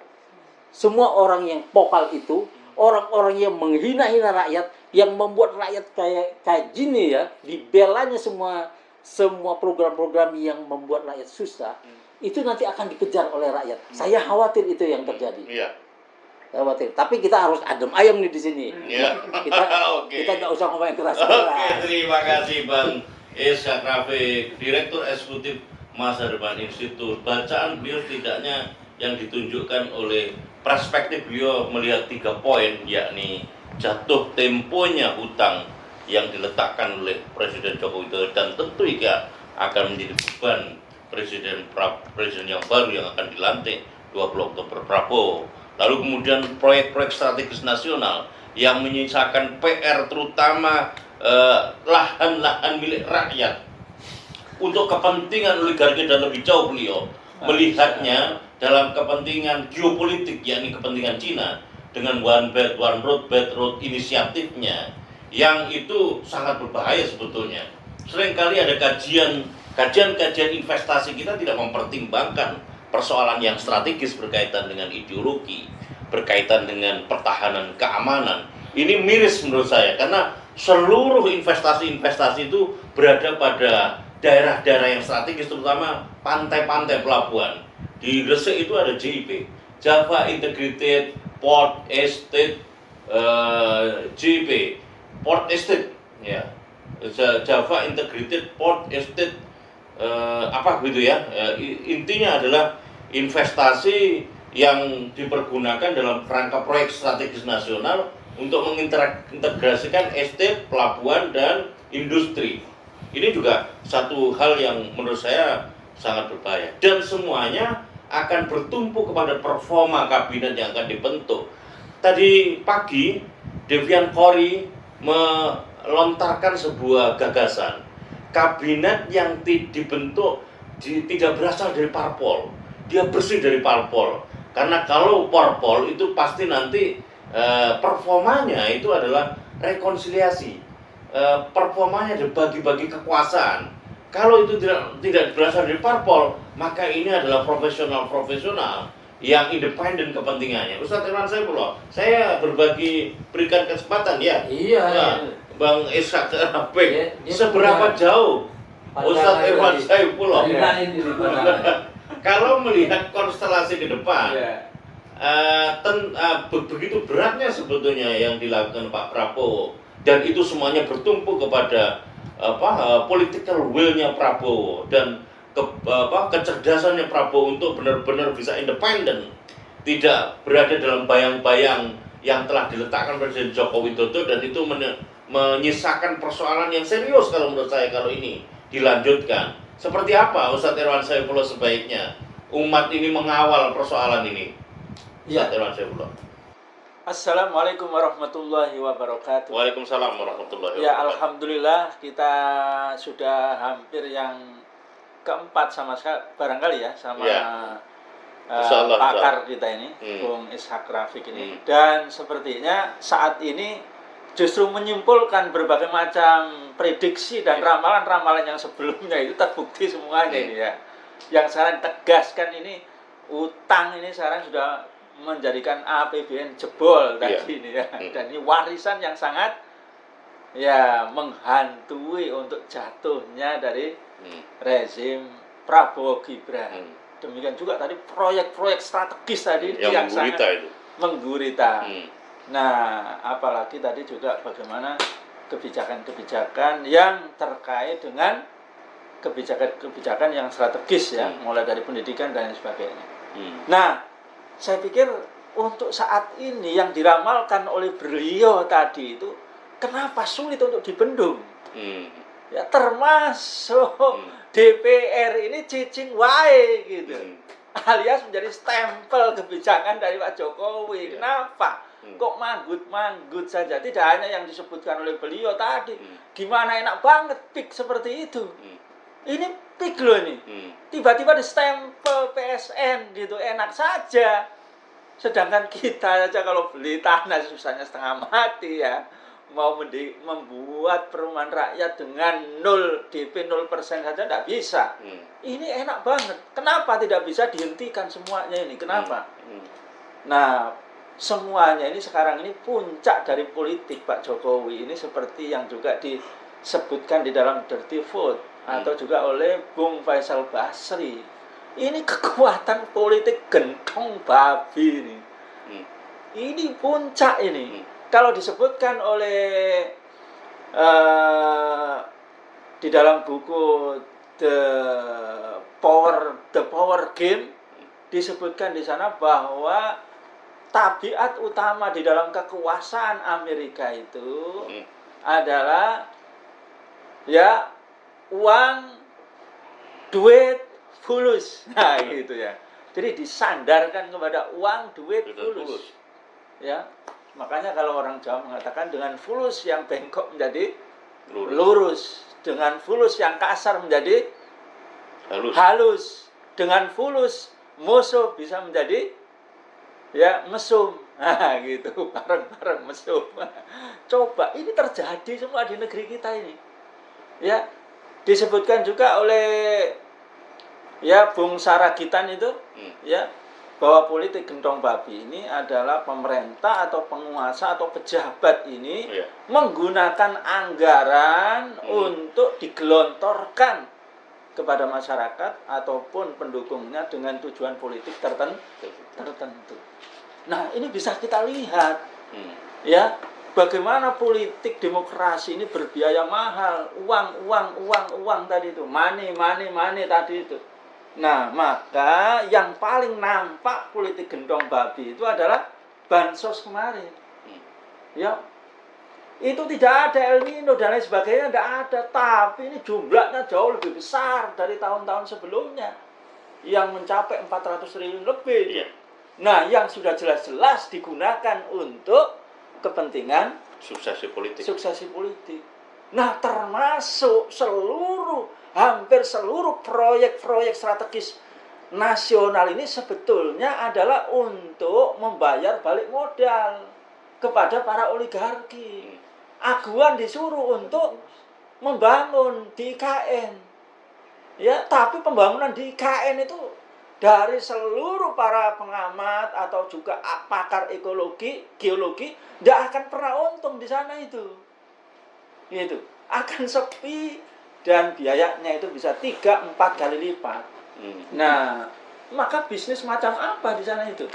Semua orang yang vokal itu, orang-orang yang menghina-hina rakyat, yang membuat rakyat kayak gini, ya, dibelanya semua program-program yang membuat rakyat susah, itu nanti akan dikejar oleh rakyat. Saya khawatir itu yang terjadi. Iya. Khawatir. Tapi kita harus adem ayem nih di sini. Iya. Kita nggak usah ngomong yang keras. Oke, terima kasih Bang Ishak Rafiq, Direktur Eksekutif Masa Depan Institut. Bacaan beliau setidaknya yang ditunjukkan oleh perspektif beliau melihat 3 poin, yakni jatuh temponya hutang yang diletakkan oleh Presiden Joko Widodo, dan tentu juga akan menjadi beban Presiden yang baru yang akan dilantik 20 Oktober Prabowo. Lalu kemudian proyek-proyek strategis nasional yang menyisakan PR, terutama lahan-lahan milik rakyat untuk kepentingan oligarki, dan lebih jauh beliau melihatnya dalam kepentingan geopolitik, yakni kepentingan Cina, dengan One Belt One Road, Belt Road inisiatifnya, yang itu sangat berbahaya sebetulnya. Seringkali ada kajian investasi kita tidak mempertimbangkan persoalan yang strategis berkaitan dengan ideologi, berkaitan dengan pertahanan keamanan. Ini miris menurut saya, karena seluruh investasi itu berada pada daerah-daerah yang strategis, terutama pantai-pantai pelabuhan. Di Gresik itu ada JIP, Java Integrated Port Estate, JIP, Port Estate, ya, Java Integrated Port Estate, apa gitu ya. Intinya adalah investasi yang dipergunakan dalam rangka proyek strategis nasional untuk mengintegrasikan estate, pelabuhan, dan industri. Ini juga satu hal yang menurut saya sangat berbahaya, dan semuanya akan bertumpu kepada performa kabinet yang akan dibentuk. Tadi pagi Devian Khori melontarkan sebuah gagasan, kabinet yang dibentuk tidak berasal dari parpol, dia bersih dari parpol. Karena kalau parpol itu pasti nanti performanya itu adalah rekonsiliasi, performanya adalah bagi-bagi kekuasaan. Kalau itu tidak berasal dari parpol, maka ini adalah profesional yang independen kepentingannya. Ustadz Irwan Saifullah, saya berikan kesempatan ya. Iya. Nah, Bang Ishak Rafiq, seberapa jauh Ustadz Irwan Saifullah kalau melihat konstelasi ke depan, begitu beratnya sebetulnya yang dilakukan Pak Prabowo, dan itu semuanya bertumpu kepada political will-nya Prabowo dan kecerdasannya Prabowo untuk benar-benar bisa independen, tidak berada dalam bayang-bayang yang telah diletakkan Presiden Joko Widodo, dan itu menyisakan persoalan yang serius kalau menurut saya kalau ini dilanjutkan. Seperti apa Ustadz Irwan Saifullah sebaiknya umat ini mengawal persoalan ini? Ustadz Irwan Saifullah. Assalamualaikum warahmatullahi wabarakatuh. Waalaikumsalam warahmatullahi wabarakatuh. Ya, alhamdulillah kita sudah hampir yang keempat barangkali ya sama pakar kita ini, Bung Ishak Rafiq ini. Dan sepertinya saat ini justru menyimpulkan berbagai macam prediksi dan ramalan-ramalan yang sebelumnya itu terbukti semuanya ini ya. Yang sekarang tegaskan ini, utang ini sekarang sudah menjadikan APBN jebol tadi ini ya. Dan ini warisan yang sangat ya menghantui untuk jatuhnya dari rezim Prabowo Gibran. Demikian juga tadi proyek-proyek strategis tadi yang sangat menggurita. Nah, apalagi tadi juga bagaimana kebijakan-kebijakan yang terkait dengan kebijakan-kebijakan yang strategis ya, mulai dari pendidikan dan sebagainya. Nah, saya pikir untuk saat ini yang diramalkan oleh beliau tadi itu kenapa sulit untuk dibendung? Ya termasuk DPR ini cicing wae gitu. Alias menjadi stempel kebijakan dari Pak Jokowi. Kenapa? Kok manggut-manggut saja? Tidak hanya yang disebutkan oleh beliau tadi. Gimana enak banget pik seperti itu. Ini pik loh ini. Tiba-tiba di stempel PSN gitu, enak saja. Sedangkan kita aja kalau beli tanah susahnya setengah mati ya. Mau membuat perumahan rakyat dengan 0 DP 0% saja tidak bisa. Ini enak banget. Kenapa tidak bisa dihentikan semuanya ini? Kenapa? Nah, semuanya ini sekarang ini puncak dari politik Pak Jokowi ini seperti yang juga disebutkan di dalam Dirty Vote atau juga oleh Bung Faisal Basri. Ini kekuatan politik gentong babi ini. Ini puncak ini. Kalau disebutkan oleh di dalam buku The Power Game disebutkan di sana bahwa tabiat utama di dalam kekuasaan Amerika itu adalah ya uang, duit, fulus. Nah, gitu ya. Jadi disandarkan kepada uang, duit, fulus. Ya. Makanya kalau orang Jawa mengatakan dengan fulus yang bengkok menjadi lurus, dengan fulus yang kasar menjadi halus. Dengan fulus musuh bisa menjadi ya mesum. Nah, gitu, bareng-bareng mesum. Coba ini terjadi semua di negeri kita ini. Ya, disebutkan juga oleh ya Bung Saragitan itu ya bahwa politik gentong babi ini adalah pemerintah atau penguasa atau pejabat ini menggunakan anggaran untuk digelontorkan kepada masyarakat ataupun pendukungnya dengan tujuan politik tertentu. Nah, ini bisa kita lihat ya bagaimana politik demokrasi ini berbiaya mahal, uang tadi itu, money tadi itu. Nah, maka yang paling nampak politik gendong babi itu adalah bansos kemarin. Ya, itu tidak ada El Nino dan lain sebagainya, tidak ada. Tapi ini jumlahnya jauh lebih besar dari tahun-tahun sebelumnya, yang mencapai 400 triliun lebih. Nah, yang sudah jelas-jelas digunakan untuk kepentingan suksesi politik. Nah, termasuk hampir seluruh proyek-proyek strategis nasional ini sebetulnya adalah untuk membayar balik modal kepada para oligarki. Aguan disuruh untuk membangun di IKN. Ya, tapi pembangunan di IKN itu dari seluruh para pengamat atau juga pakar geologi tidak akan pernah untung di sana itu. Gitu. Akan sepi dan biayanya itu bisa 3-4 kali lipat. Nah, maka bisnis macam apa di sana itu?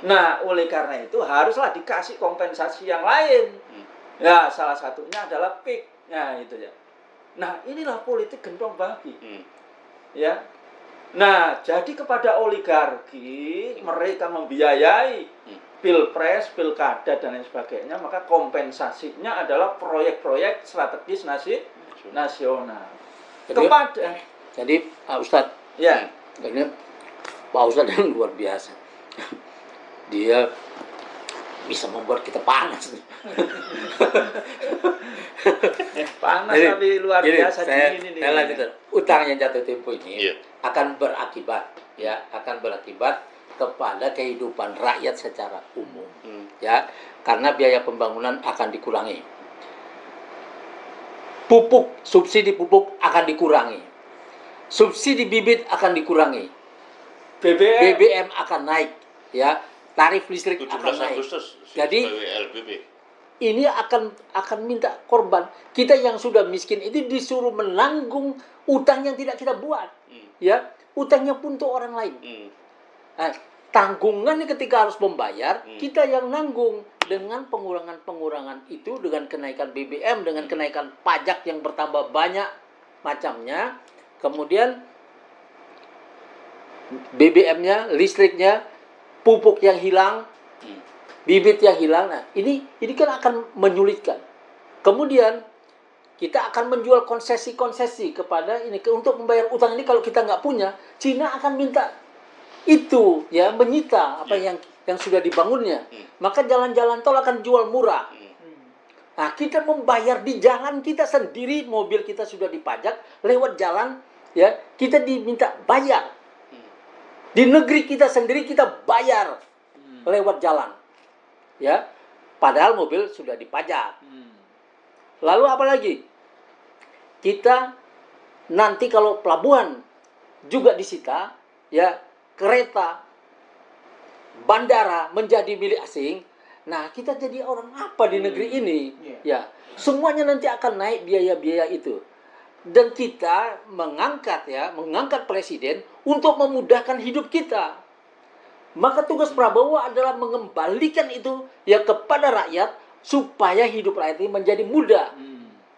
Nah, oleh karena itu haruslah dikasih kompensasi yang lain. Ya, salah satunya adalah PIK. Nah, itu ya. Nah, inilah politik gentong babi. Ya. Nah, jadi kepada oligarki mereka membiayai pilpres, pilkada dan lain sebagainya, maka kompensasinya adalah proyek-proyek strategis nasional. Jadi Pak Ustadz, ya, ini Pak Ustadz yang luar biasa. Dia bisa membuat kita panas. Panas tapi luar biasa dingin ini. Saya lanjutkan. Utang yang jatuh tempo ini akan berakibat kepada kehidupan rakyat secara umum, ya, karena biaya pembangunan akan dikurangi, subsidi pupuk akan dikurangi, subsidi bibit akan dikurangi, BBM akan naik, ya, tarif listrik akan naik. Jadi ini akan minta korban. Kita yang sudah miskin itu disuruh menanggung utang yang tidak kita buat, ya, utangnya pun untuk orang lain. Nah, tanggungan ketika harus membayar, kita yang nanggung dengan pengurangan itu, dengan kenaikan BBM, dengan kenaikan pajak yang bertambah banyak macamnya, kemudian BBM-nya, listriknya, pupuk yang hilang, bibit yang hilang. Nah, ini kan akan menyulitkan. Kemudian kita akan menjual konsesi kepada ini untuk membayar utang ini. Kalau kita nggak punya, Cina akan minta itu, ya, menyita apa yang sudah dibangunnya. Maka jalan-jalan tol akan jual murah. Nah, kita membayar di jalan kita sendiri, mobil kita sudah dipajak, lewat jalan, ya, kita diminta bayar. Di negeri kita sendiri kita bayar. lewat jalan. Ya. Padahal mobil sudah dipajak. Lalu apa lagi? Kita nanti kalau pelabuhan juga disita, ya, kereta, bandara menjadi milik asing. Nah, kita jadi orang apa di negeri ini? Ya, semuanya nanti akan naik biaya-biaya itu. Dan kita mengangkat presiden untuk memudahkan hidup kita. Maka tugas Prabowo adalah mengembalikan itu ya kepada rakyat supaya hidup rakyat ini menjadi mudah.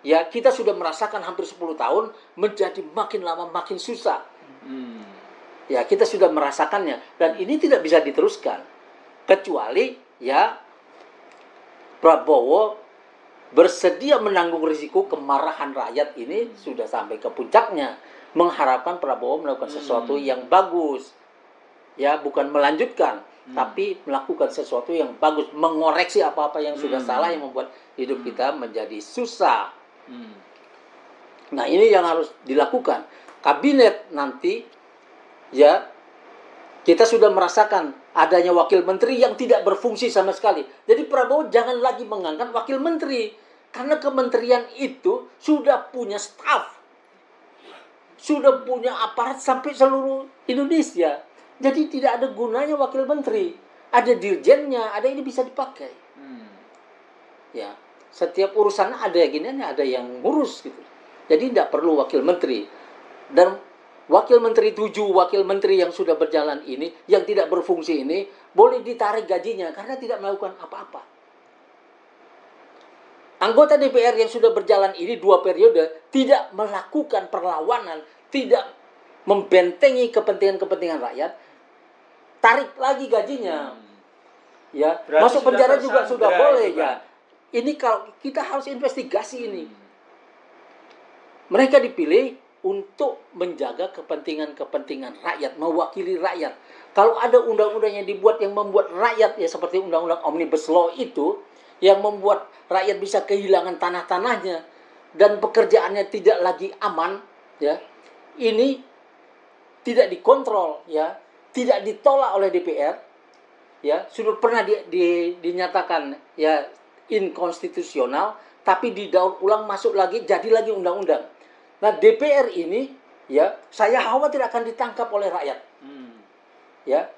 Ya, kita sudah merasakan hampir 10 tahun menjadi makin lama makin susah. Ya, kita sudah merasakannya dan ini tidak bisa diteruskan kecuali ya Prabowo bersedia menanggung risiko kemarahan rakyat ini sudah sampai ke puncaknya, mengharapkan Prabowo melakukan sesuatu yang bagus. Ya, bukan melanjutkan, tapi melakukan sesuatu yang bagus, mengoreksi apa-apa yang sudah salah yang membuat hidup kita menjadi susah. Nah, ini yang harus dilakukan. Kabinet nanti, ya, kita sudah merasakan adanya wakil menteri yang tidak berfungsi sama sekali. Jadi Prabowo jangan lagi mengangkat wakil menteri, karena kementerian itu sudah punya staf, sudah punya aparat sampai seluruh Indonesia. Jadi tidak ada gunanya wakil menteri. Ada dirjennya, ada ini bisa dipakai. Ya, setiap urusan ada gini, ada yang ngurus gitu. Jadi tidak perlu wakil menteri. Dan wakil menteri 7 wakil menteri yang sudah berjalan ini, yang tidak berfungsi ini, boleh ditarik gajinya karena tidak melakukan apa-apa. Anggota DPR yang sudah berjalan ini 2 periode tidak melakukan perlawanan, tidak membentengi kepentingan-kepentingan rakyat, tarik lagi gajinya. Ya, berarti masuk penjara juga sudah boleh itu, ya. Ini kalau kita harus investigasi ini. Mereka dipilih untuk menjaga kepentingan-kepentingan rakyat, mewakili rakyat. Kalau ada undang-undang yang dibuat yang membuat rakyat ya seperti undang-undang Omnibus Law itu yang membuat rakyat bisa kehilangan tanah-tanahnya dan pekerjaannya tidak lagi aman, ya. Ini tidak dikontrol, ya. Tidak ditolak oleh DPR, ya, sudah pernah dinyatakan ya inkonstitusional, tapi didaur ulang masuk lagi jadi lagi undang-undang. Nah, DPR ini ya saya khawatir akan ditangkap oleh rakyat. Ya,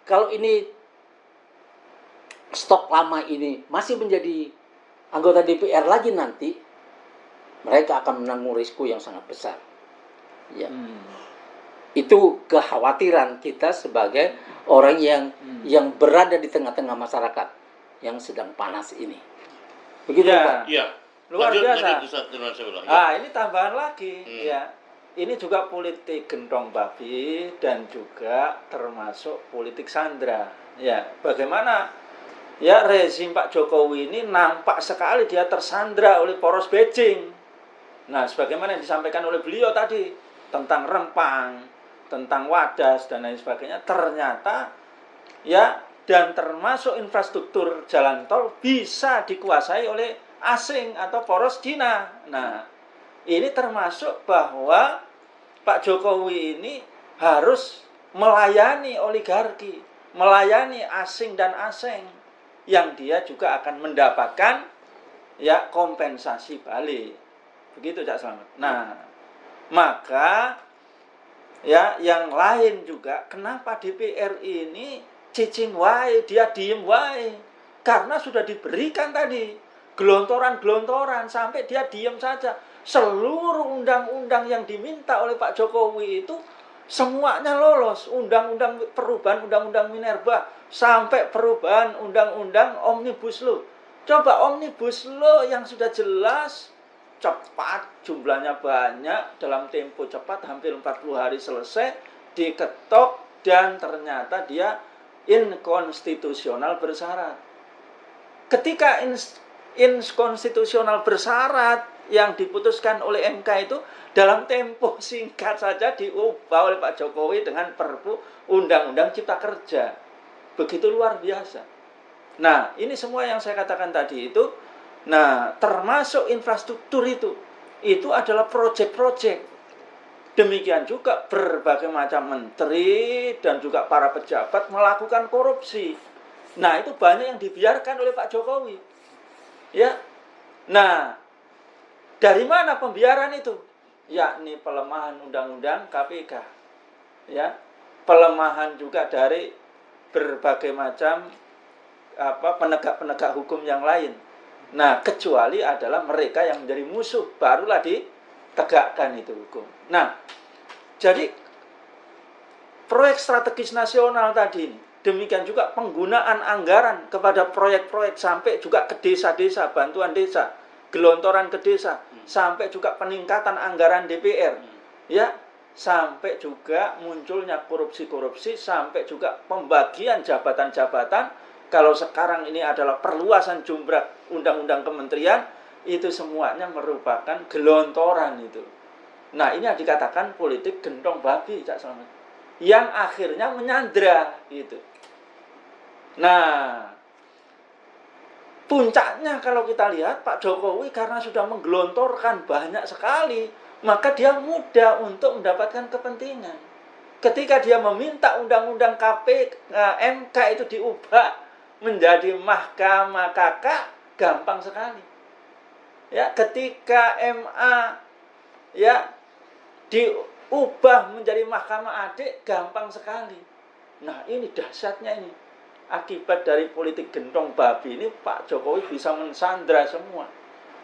kalau ini stok lama ini masih menjadi anggota DPR lagi nanti, mereka akan menanggung risiko yang sangat besar. Ya. Itu kekhawatiran kita sebagai orang yang berada di tengah-tengah masyarakat yang sedang panas ini. Begitu, ya, Pak? Iya. Luar biasa. Ya. Ini tambahan lagi, ya. Ini juga politik gentong babi dan juga termasuk politik sandra. Ya, bagaimana ya rezim Pak Jokowi ini nampak sekali dia tersandra oleh poros Beijing. Nah, sebagaimana yang disampaikan oleh beliau tadi tentang Rempang, tentang Wadas dan lain sebagainya, ternyata ya dan termasuk infrastruktur jalan tol bisa dikuasai oleh asing atau poros Cina. Nah, ini termasuk bahwa Pak Jokowi ini harus melayani oligarki, melayani asing dan asing yang dia juga akan mendapatkan ya kompensasi balik. Begitu Cak Slamet. Nah, maka ya yang lain juga kenapa DPR ini cicing wae, dia diem wae, karena sudah diberikan tadi gelontoran-gelontoran sampai dia diem saja. Seluruh undang-undang yang diminta oleh Pak Jokowi itu semuanya lolos. Undang-undang perubahan undang-undang Minerba sampai perubahan undang-undang Omnibus Law. Coba Omnibus Law yang sudah jelas, cepat, jumlahnya banyak, dalam tempo cepat, hampir 40 hari selesai, diketok, dan ternyata dia inkonstitusional bersyarat. Ketika inkonstitusional bersyarat yang diputuskan oleh MK itu dalam tempo singkat saja diubah oleh Pak Jokowi dengan Perpu Undang-Undang Cipta Kerja. Begitu luar biasa. Nah, ini semua yang saya katakan tadi itu, nah, termasuk infrastruktur itu adalah proyek-proyek. Demikian juga berbagai macam menteri dan juga para pejabat melakukan korupsi. Nah, itu banyak yang dibiarkan oleh Pak Jokowi. Ya. Nah, dari mana pembiaran itu? Yakni pelemahan undang-undang KPK. Ya. Pelemahan juga dari berbagai macam penegak-penegak hukum yang lain. Nah, kecuali adalah mereka yang menjadi musuh, barulah ditegakkan itu hukum. Nah, jadi proyek strategis nasional tadi ini, demikian juga penggunaan anggaran kepada proyek-proyek sampai juga ke desa-desa, bantuan desa, gelontoran ke desa, sampai juga peningkatan anggaran DPR, ya, sampai juga munculnya korupsi-korupsi, sampai juga pembagian jabatan-jabatan. Kalau sekarang ini adalah perluasan jumlah undang-undang kementerian, itu semuanya merupakan gelontoran itu. Nah, ini yang dikatakan politik gendong babi, Cak Slamet, yang akhirnya menyandra gitu. Nah, puncaknya kalau kita lihat Pak Jokowi karena sudah menggelontorkan banyak sekali, maka dia mudah untuk mendapatkan kepentingan. Ketika dia meminta undang-undang MK itu diubah menjadi mahkamah kakak, gampang sekali. Ya, ketika MA ya diubah menjadi mahkamah adik, gampang sekali. Nah, ini dahsyatnya ini. Akibat dari politik gendong babi ini, Pak Jokowi bisa mensandra semua.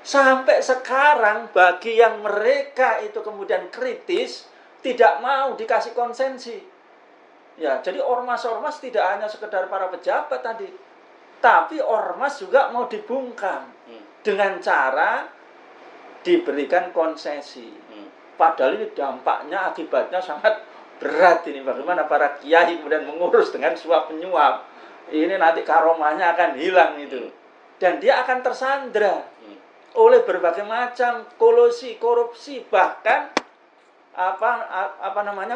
Sampai sekarang bagi yang mereka itu kemudian kritis, tidak mau dikasih konsensi. Ya, jadi ormas-ormas tidak hanya sekedar para pejabat tadi, tapi ormas juga mau dibungkam dengan cara diberikan konsesi. Padahal ini dampaknya, akibatnya sangat berat ini. Bagaimana para kiai kemudian mengurus dengan suap menyuap. Ini nanti karomahnya akan hilang itu. Dan dia akan tersandra oleh berbagai macam kolusi, korupsi, bahkan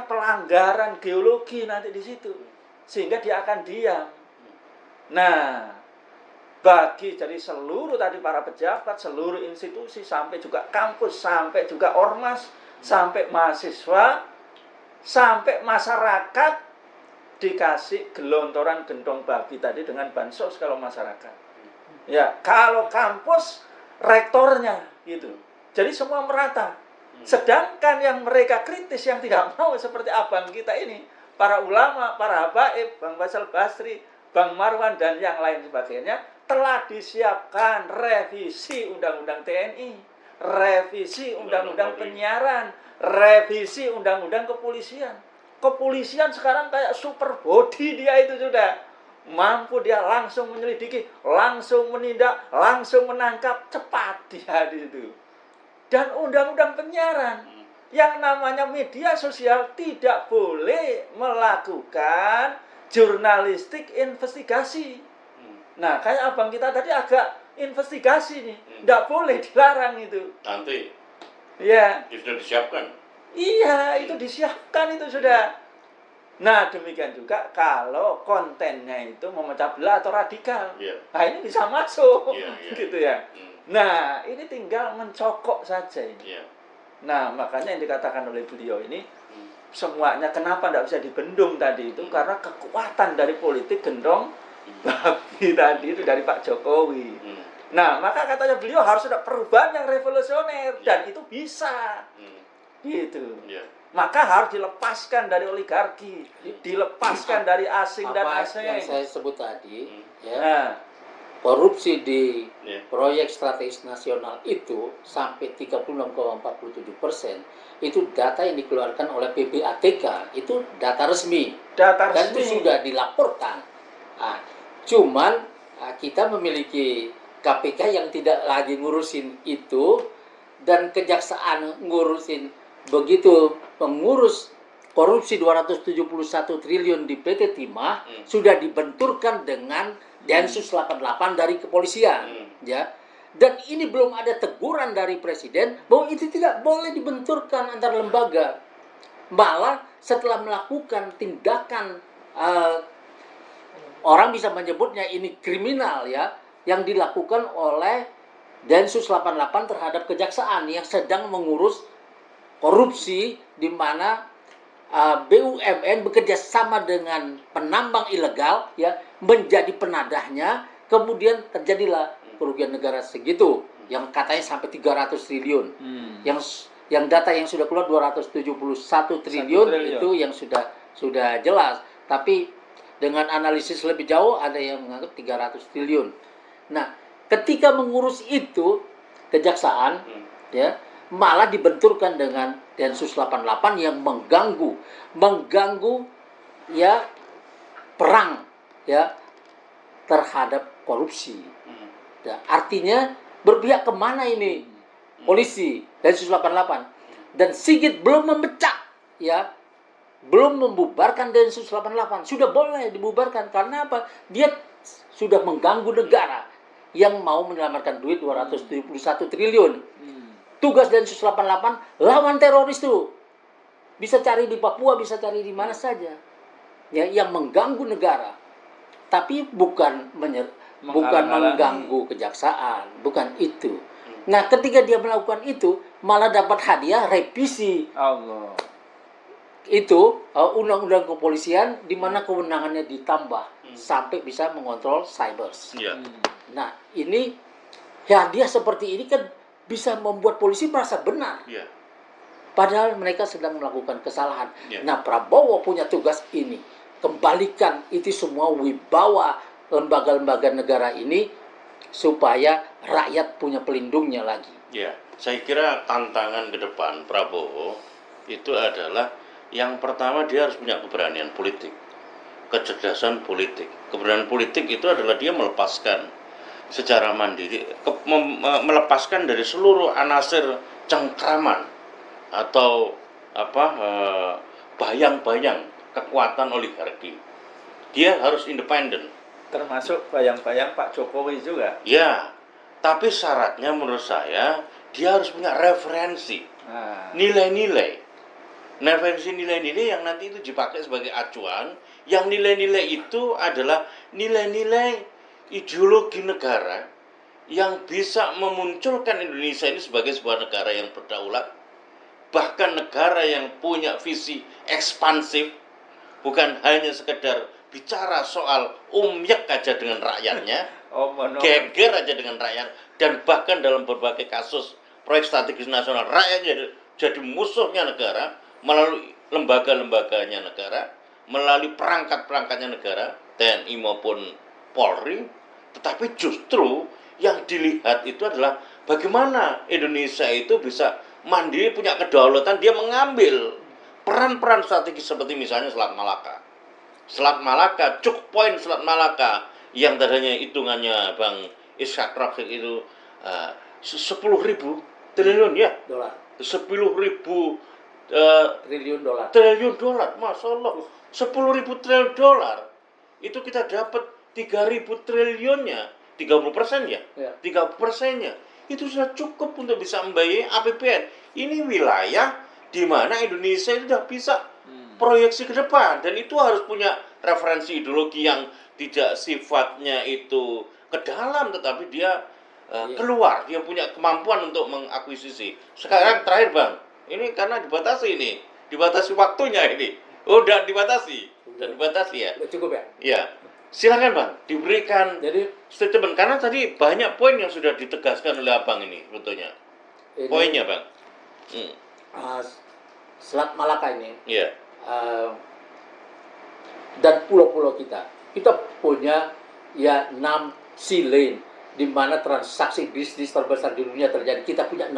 pelanggaran geologi nanti di situ. Sehingga dia akan diam. Nah, bagi jadi seluruh tadi para pejabat, seluruh institusi, sampai juga kampus, sampai juga ormas, sampai mahasiswa, sampai masyarakat dikasih gelontoran gendong babi tadi dengan bansos kalau masyarakat. Ya, kalau kampus rektornya gitu. Jadi semua merata. Sedangkan yang mereka kritis, yang tidak mau seperti abang kita ini, para ulama, para habaib, Bang Faisal Basri, Bang Marwan dan yang lain sebagainya, telah disiapkan revisi Undang-Undang TNI, revisi Undang-Undang Penyiaran, revisi Undang-Undang Kepolisian. Kepolisian sekarang kayak super body dia itu sudah. Mampu dia langsung menyelidiki, langsung menindak, langsung menangkap, cepat dia di situ. Dan Undang-Undang Penyiaran, yang namanya media sosial tidak boleh melakukan jurnalistik investigasi. Nah, kayak abang kita tadi agak investigasi nih, tidak boleh, dilarang itu. Nanti, ya, sudah disiapkan. Iya, itu disiapkan itu sudah. Nah, demikian juga kalau kontennya itu memecah belah atau radikal. Nah, ini bisa masuk, gitu ya. Nah, ini tinggal mencokok saja ini. Nah, makanya yang dikatakan oleh beliau ini, semuanya kenapa tidak bisa dibendung tadi itu, karena kekuatan dari politik gendong babi tadi itu dari Pak Jokowi. Nah, maka katanya beliau harus ada perubahan yang revolusioner, dan itu bisa. Gitu. Maka harus dilepaskan dari oligarki, dilepaskan dari asing dan asing. Yang saya sebut tadi, ya, korupsi di proyek strategis nasional itu sampai 36,47%, itu data yang dikeluarkan oleh PPATK, itu data resmi. Dan itu sudah dilaporkan. Nah, cuman kita memiliki KPK yang tidak lagi ngurusin itu, dan kejaksaan ngurusin begitu mengurus korupsi 271 triliun di PT Timah, sudah dibenturkan dengan Densus 88 dari kepolisian, ya. Dan ini belum ada teguran dari presiden bahwa itu tidak boleh dibenturkan antar lembaga. Malah setelah melakukan tindakan, orang bisa menyebutnya ini kriminal, ya, yang dilakukan oleh Densus 88 terhadap kejaksaan yang sedang mengurus korupsi, di mana BUMN bekerja sama dengan penambang ilegal, ya, menjadi penadahnya, kemudian terjadilah kerugian negara segitu, yang katanya sampai 300 triliun. Yang data yang sudah keluar 271 triliun itu yang sudah jelas. Tapi dengan analisis lebih jauh ada yang menganggap 300 triliun. Nah, ketika mengurus itu kejaksaan ya malah dibenturkan dengan Densus 88 yang mengganggu ya perang ya terhadap korupsi. Ya, artinya berpihak kemana ini polisi Densus 88 dan Sigit belum memecah ya, belum membubarkan Densus 88. Sudah boleh dibubarkan karena apa? Dia sudah mengganggu negara yang mau menyelamatkan duit 271 triliun. Tugas Densus 88 lawan teroris tuh. Bisa cari di Papua, bisa cari di mana saja. Ya, yang mengganggu negara. Tapi bukan mengganggu kejaksaan, bukan itu. Nah, ketika dia melakukan itu, malah dapat hadiah revisi. Allah. Itu undang-undang kepolisian di mana kewenangannya ditambah sampai bisa mengontrol cyber. Nah, ini hadiah seperti ini kan bisa membuat polisi merasa benar. Padahal mereka sedang melakukan kesalahan. Nah, Prabowo punya tugas ini. Kembalikan itu semua wibawa lembaga-lembaga negara ini supaya rakyat punya pelindungnya lagi. Ya, saya kira tantangan ke depan Prabowo itu adalah yang pertama dia harus punya keberanian politik, kecerdasan politik. Keberanian politik itu adalah dia melepaskan secara mandiri, melepaskan dari seluruh anasir cengkraman atau bayang-bayang kekuatan oligarki. Dia harus independen. Termasuk bayang-bayang Pak Jokowi juga. Ya, tapi syaratnya menurut saya dia harus punya referensi, nilai-nilai. Referensi nilai-nilai yang nanti itu dipakai sebagai acuan. Yang nilai-nilai itu adalah nilai-nilai ideologi negara yang bisa memunculkan Indonesia ini sebagai sebuah negara yang berdaulat, bahkan negara yang punya visi ekspansif, bukan hanya sekedar bicara soal umyek aja dengan rakyatnya, geger aja dengan rakyat, dan bahkan dalam berbagai kasus proyek strategis nasional rakyatnya jadi musuhnya negara melalui lembaga-lembaganya negara, melalui perangkat-perangkatnya negara, TNI maupun Polri. Tetapi justru yang dilihat itu adalah bagaimana Indonesia itu bisa mandiri, punya kedaulatan, dia mengambil peran-peran strategis seperti misalnya Selat Malaka. Selat Malaka, Cuk Point Selat Malaka yang tadinya hitungannya Bang Ishak Rafiq itu 10.000 triliun ya, 10.000 triliun dolar, Masya Allah, 10.000 triliun dolar itu kita dapat 3.000 triliunnya, 30% ya, 30%-nya itu sudah cukup untuk bisa membiayai APBN. Ini wilayah di mana Indonesia itu sudah bisa proyeksi ke depan, dan itu harus punya referensi ideologi yang tidak sifatnya itu ke dalam, tetapi dia keluar, dia punya kemampuan untuk mengakuisisi. Sekarang terakhir Bang, ini karena dibatasi waktunya ini, udah dibatasi ya. Cukup ya? Ya, silakan Bang, diberikan statement karena tadi banyak poin yang sudah ditegaskan oleh Abang ini sebetulnya. Poinnya Bang. Selat Malaka ini. Iya. Dan pulau-pulau kita punya ya 6 sea lane di mana transaksi bisnis terbesar di dunia terjadi. Kita punya 6.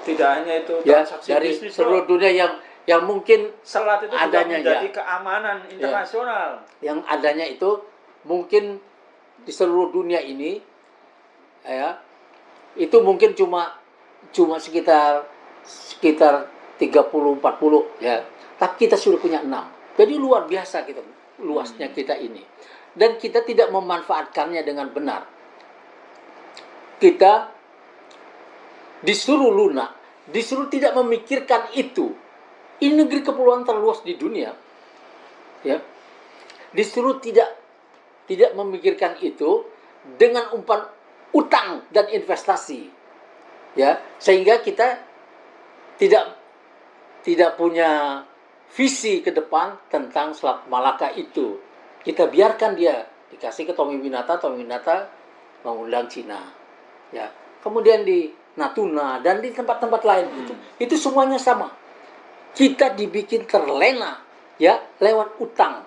Tidak hanya itu Ya, transaksi dari bisnis seluruh dunia yang mungkin selat itu juga adanya menjadi ya, keamanan internasional. yang adanya itu mungkin di seluruh dunia ini ya itu mungkin cuma sekitar 30-40 ya, tapi kita sudah punya 6. Jadi luar biasa kita luasnya kita ini, dan kita tidak memanfaatkannya dengan benar. Kita disuruh lunak, disuruh tidak memikirkan itu. Ini negeri kepulauan terluas di dunia, ya. Disuruh tidak memikirkan itu dengan umpan utang dan investasi, ya, sehingga kita tidak punya visi ke depan tentang Selat Malaka itu. Kita biarkan dia dikasih ke Tommy Winata mengundang Cina, ya. Kemudian di Natuna dan di tempat-tempat lain itu semuanya sama. Kita dibikin terlena, ya, lewat utang.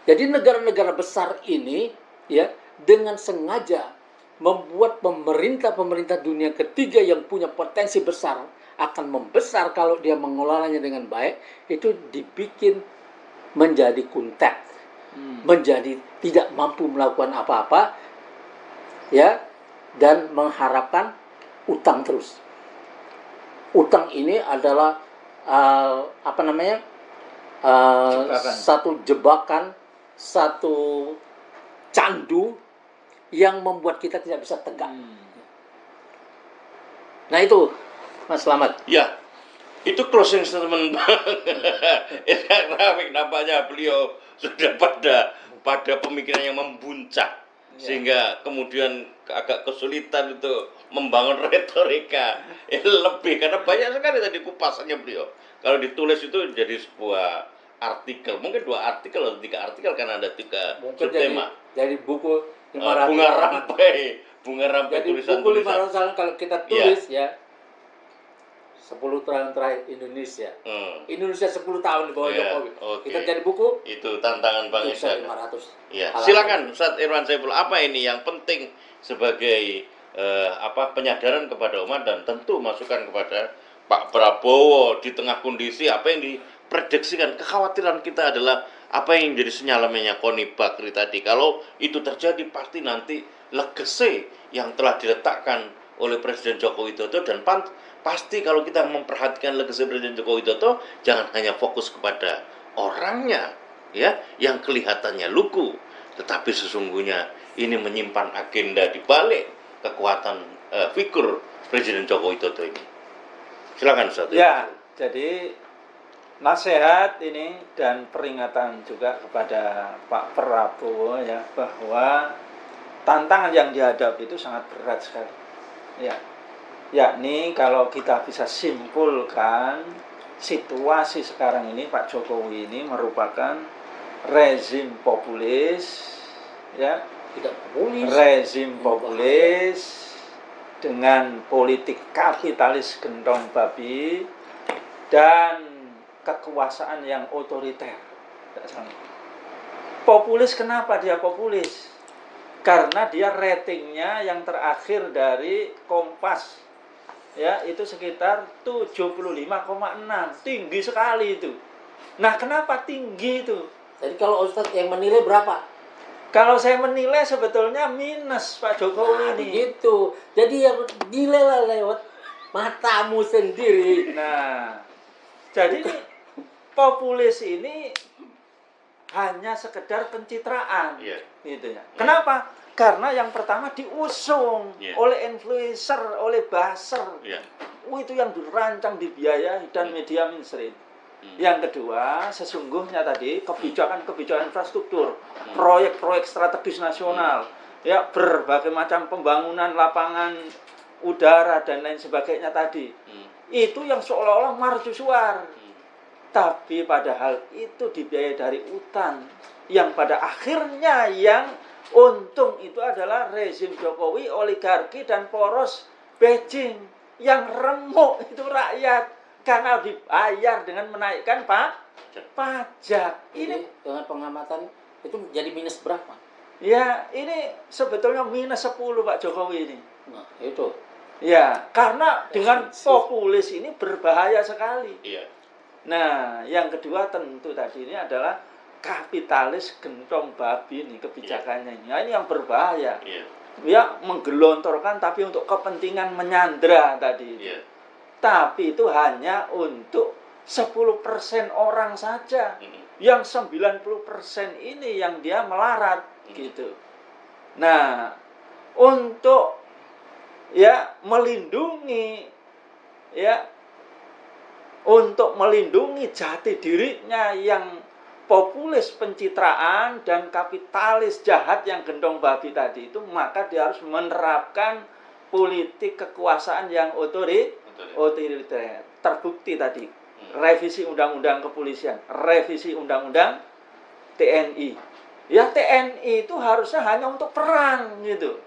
Jadi negara-negara besar ini, ya, dengan sengaja membuat pemerintah dunia ketiga yang punya potensi besar akan membesar kalau dia mengelolanya dengan baik, itu dibikin menjadi kuntet, menjadi tidak mampu melakukan apa-apa, ya, dan mengharapkan utang terus. Utang ini adalah satu jebakan, satu candu yang membuat kita tidak bisa tegak. Nah itu, Mas Slamet. Ya, itu closing statement. Nampaknya beliau sudah pada pemikiran yang membuncah, sehingga kemudian agak kesulitan untuk membangun retorika lebih, karena banyak sekali tadi kupasannya beliau. Kalau ditulis itu jadi sebuah artikel, mungkin 2 artikel atau 3 artikel, karena ada 3 subtema. Jadi buku 500 bunga rampai jadi tulisan buku 500 halaman kalau kita tulis, ya, 10 tahun terakhir Indonesia. Indonesia 10 tahun di bawah Jokowi. Kita jadi buku itu tantangan Bang Isa. 500. Ya, silakan Ustaz Irwan Saiful, apa ini yang penting sebagai penyadaran kepada umat dan tentu masukan kepada Pak Prabowo di tengah kondisi apa yang diprediksikan. Kekhawatiran kita adalah apa yang jadi sinyalemennya Koni Bakri tadi. Kalau itu terjadi pasti nanti legacy yang telah diletakkan oleh Presiden Joko Widodo, dan pasti kalau kita memperhatikan legacy Presiden Joko Widodo, jangan hanya fokus kepada orangnya, ya, yang kelihatannya lugu, tetapi sesungguhnya ini menyimpan agenda di balik kekuatan figur Presiden Joko Widodo ini. Silakan Ustaz. Ya, jadi nasihat ini dan peringatan juga kepada Pak Prabowo, ya, bahwa tantangan yang dihadapi itu sangat berat sekali. Ya. Yakni kalau kita bisa simpulkan situasi sekarang ini, Pak Jokowi ini merupakan rezim populis, ya, tidak populis, rezim populis dengan politik kapitalis gendong babi dan kekuasaan yang otoriter. Populis, kenapa dia populis? Karena dia ratingnya yang terakhir dari Kompas, ya, itu sekitar 75,6, tinggi sekali itu. Nah, kenapa tinggi itu? Jadi kalau Ustadz yang menilai berapa? Kalau saya menilai sebetulnya minus Pak Jokowi ini. Begitu. Jadi yang nilailah lewat matamu sendiri. Nah, jadi populis ini hanya sekedar pencitraan, gitu ya. Kenapa? Karena yang pertama diusung oleh influencer, oleh buzzer. Itu yang dirancang, dibiayai dan media mainstream. Yang kedua, sesungguhnya tadi kebijakan-kebijakan infrastruktur, proyek-proyek strategis nasional, ya, berbagai macam pembangunan lapangan udara dan lain sebagainya tadi. Itu yang seolah-olah mercusuar. Tapi padahal itu dibiayai dari utang, yang pada akhirnya yang untung itu adalah rezim Jokowi, oligarki dan poros Beijing. Yang remuk itu rakyat, karena dibayar dengan menaikkan pajak. Ini dengan pengamatan itu jadi minus berapa? Ya, ini sebetulnya minus 10 Pak Jokowi ini. Nah, itu. Ya, karena dengan populis ini berbahaya sekali. Nah, yang kedua tentu tadi ini adalah kapitalis gentong babi nih kebijakannya ini. Nah, ini yang berbahaya. Ya, menggelontorkan tapi untuk kepentingan menyandra tadi. Tapi itu hanya untuk 10% orang saja. Yang 90% ini yang dia melarat, gitu. Nah, untuk melindungi jati dirinya yang populis pencitraan dan kapitalis jahat yang gendong babi tadi itu, maka dia harus menerapkan politik kekuasaan yang otoriter. Terbukti tadi revisi undang-undang kepolisian, revisi undang-undang TNI. Ya TNI itu harusnya hanya untuk perang gitu.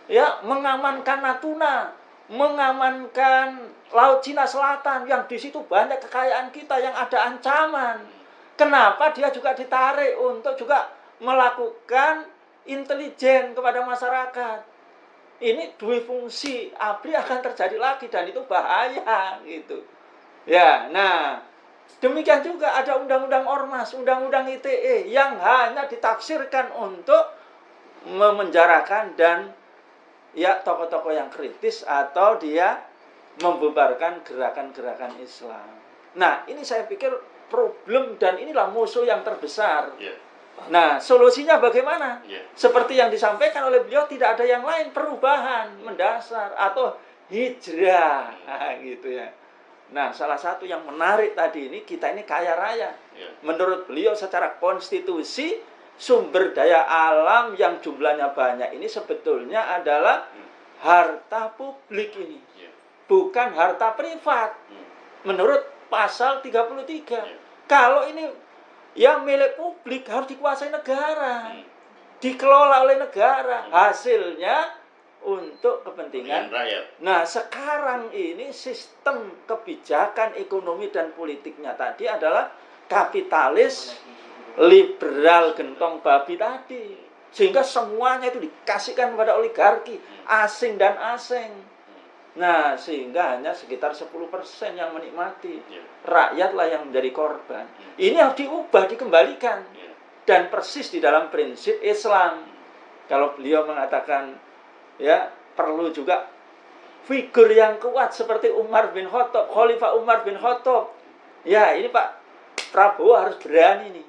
Ya, mengamankan Natuna, mengamankan Laut Cina Selatan yang di situ banyak kekayaan kita yang ada ancaman. Kenapa dia juga ditarik untuk juga melakukan intelijen kepada masyarakat? Ini dua fungsi ABRI akan terjadi lagi dan itu bahaya gitu. Ya, nah demikian juga ada undang-undang ormas, undang-undang ITE yang hanya ditafsirkan untuk memenjarakan dan ya tokoh-tokoh yang kritis atau dia membubarkan gerakan-gerakan Islam. Nah, ini saya pikir problem dan inilah musuh yang terbesar. Yeah. Nah, solusinya bagaimana? Yeah. Seperti yang disampaikan oleh beliau, tidak ada yang lain, perubahan mendasar atau hijrah, gitu ya. Nah, salah satu yang menarik tadi ini, kita ini kaya raya. Yeah. Menurut beliau secara konstitusi, sumber daya alam yang jumlahnya banyak ini sebetulnya adalah harta publik ini. Yeah. Bukan harta privat. Menurut pasal 33. Yeah. Kalau ini yang milik publik harus dikuasai negara. Dikelola oleh negara. Hasilnya untuk kepentingan rakyat. Nah, sekarang ini sistem kebijakan ekonomi dan politiknya tadi adalah kapitalis liberal gentong babi tadi. Sehingga semuanya itu dikasihkan kepada oligarki asing dan asing. Nah, sehingga hanya sekitar 10% yang menikmati. Rakyatlah yang menjadi korban. Ini harus diubah, dikembalikan. Dan persis di dalam prinsip Islam. Kalau beliau mengatakan, ya, perlu juga figur yang kuat seperti Umar bin Khattab, Khalifah Umar bin Khattab. Ya, ini Pak Prabowo harus berani nih.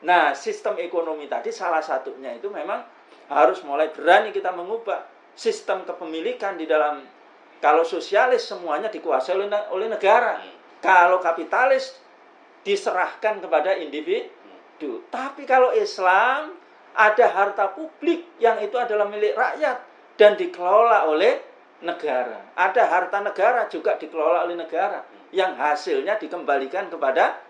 Nah, sistem ekonomi tadi salah satunya itu memang harus mulai berani kita mengubah sistem kepemilikan di dalam. Kalau sosialis semuanya dikuasai oleh negara. Kalau kapitalis diserahkan kepada individu. Tapi kalau Islam ada harta publik yang itu adalah milik rakyat dan dikelola oleh negara. Ada harta negara juga dikelola oleh negara yang hasilnya dikembalikan kepada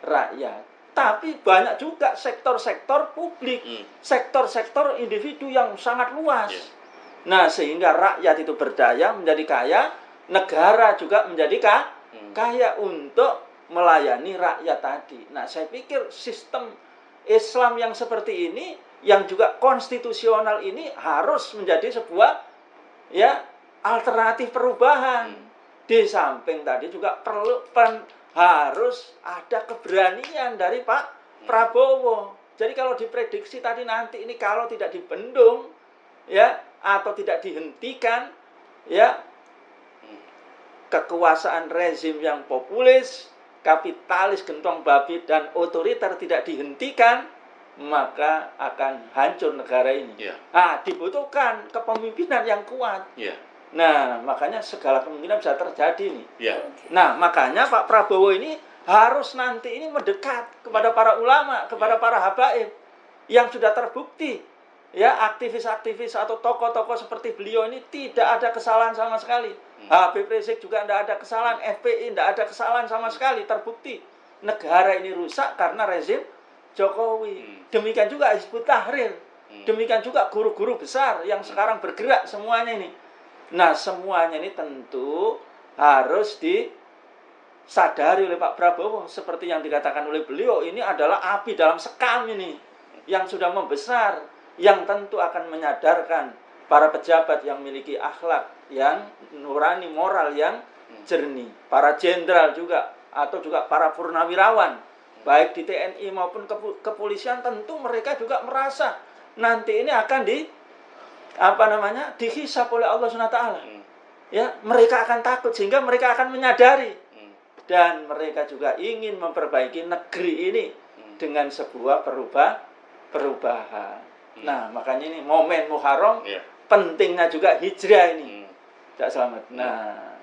rakyat. Tapi banyak juga sektor-sektor publik, sektor-sektor individu yang sangat luas. Nah, sehingga rakyat itu berdaya, menjadi kaya, negara juga menjadi kaya untuk melayani rakyat tadi. Nah, saya pikir sistem Islam yang seperti ini, yang juga konstitusional ini harus menjadi sebuah ya alternatif perubahan. Di samping tadi juga harus ada keberanian dari Pak Prabowo. Jadi kalau diprediksi tadi nanti ini kalau tidak dibendung, ya, atau tidak dihentikan, ya, kekuasaan rezim yang populis, kapitalis gentong babi dan otoriter tidak dihentikan, maka akan hancur negara ini. Nah, dibutuhkan kepemimpinan yang kuat. Nah, makanya segala kemungkinan bisa terjadi nih. Nah, makanya Pak Prabowo ini harus nanti ini mendekat kepada para ulama, kepada para habaib yang sudah terbukti. Ya, aktivis-aktivis atau tokoh-tokoh seperti beliau ini tidak ada kesalahan sama sekali. Habib Rizik juga tidak ada kesalahan, FPI tidak ada kesalahan sama sekali, terbukti. Negara ini rusak karena rezim Jokowi. Demikian juga Hizbut Tahrir. Demikian juga guru-guru besar yang sekarang bergerak semuanya ini. Nah, semuanya ini tentu harus disadari oleh Pak Prabowo. Seperti yang dikatakan oleh beliau, ini adalah api dalam sekam ini yang sudah membesar, yang tentu akan menyadarkan para pejabat yang memiliki akhlak yang nurani, moral yang jernih, para jenderal juga atau juga para purnawirawan baik di TNI maupun kepolisian, tentu mereka juga merasa nanti ini akan dihisab oleh Allah SWT. Ya, mereka akan takut sehingga mereka akan menyadari dan mereka juga ingin memperbaiki negeri ini dengan sebuah perubahan. Nah, makanya ini momen Muharram, pentingnya juga hijrah ini. Cak Selamat. Nah,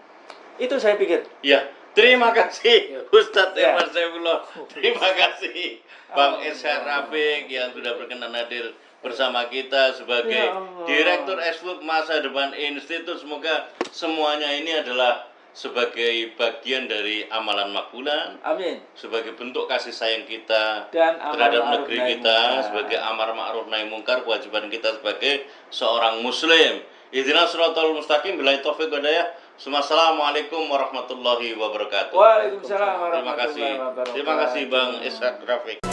itu saya pikir. Ya, terima kasih Ustadz Emar Saifullah. Terima kasih Bang Ishak Rafiq yang sudah berkenan hadir bersama kita sebagai Direktur Eksekutif Masa Depan Institut. Semoga semuanya ini adalah sebagai bagian dari amalan makbulan, Amin. sebagai bentuk kasih sayang kita Dan amar terhadap ma'ruf negeri nahi kita, mungkar. sebagai amar ma'ruf nahi mungkar, kewajiban kita sebagai seorang muslim. Ihdinas shiratal mustaqim, billahi taufiq wal hidayah. Assalamualaikum warahmatullahi wabarakatuh. Waalaikumsalam Terima kasih. warahmatullahi wabarakatuh. Terima kasih Bang Ishak Rafiq.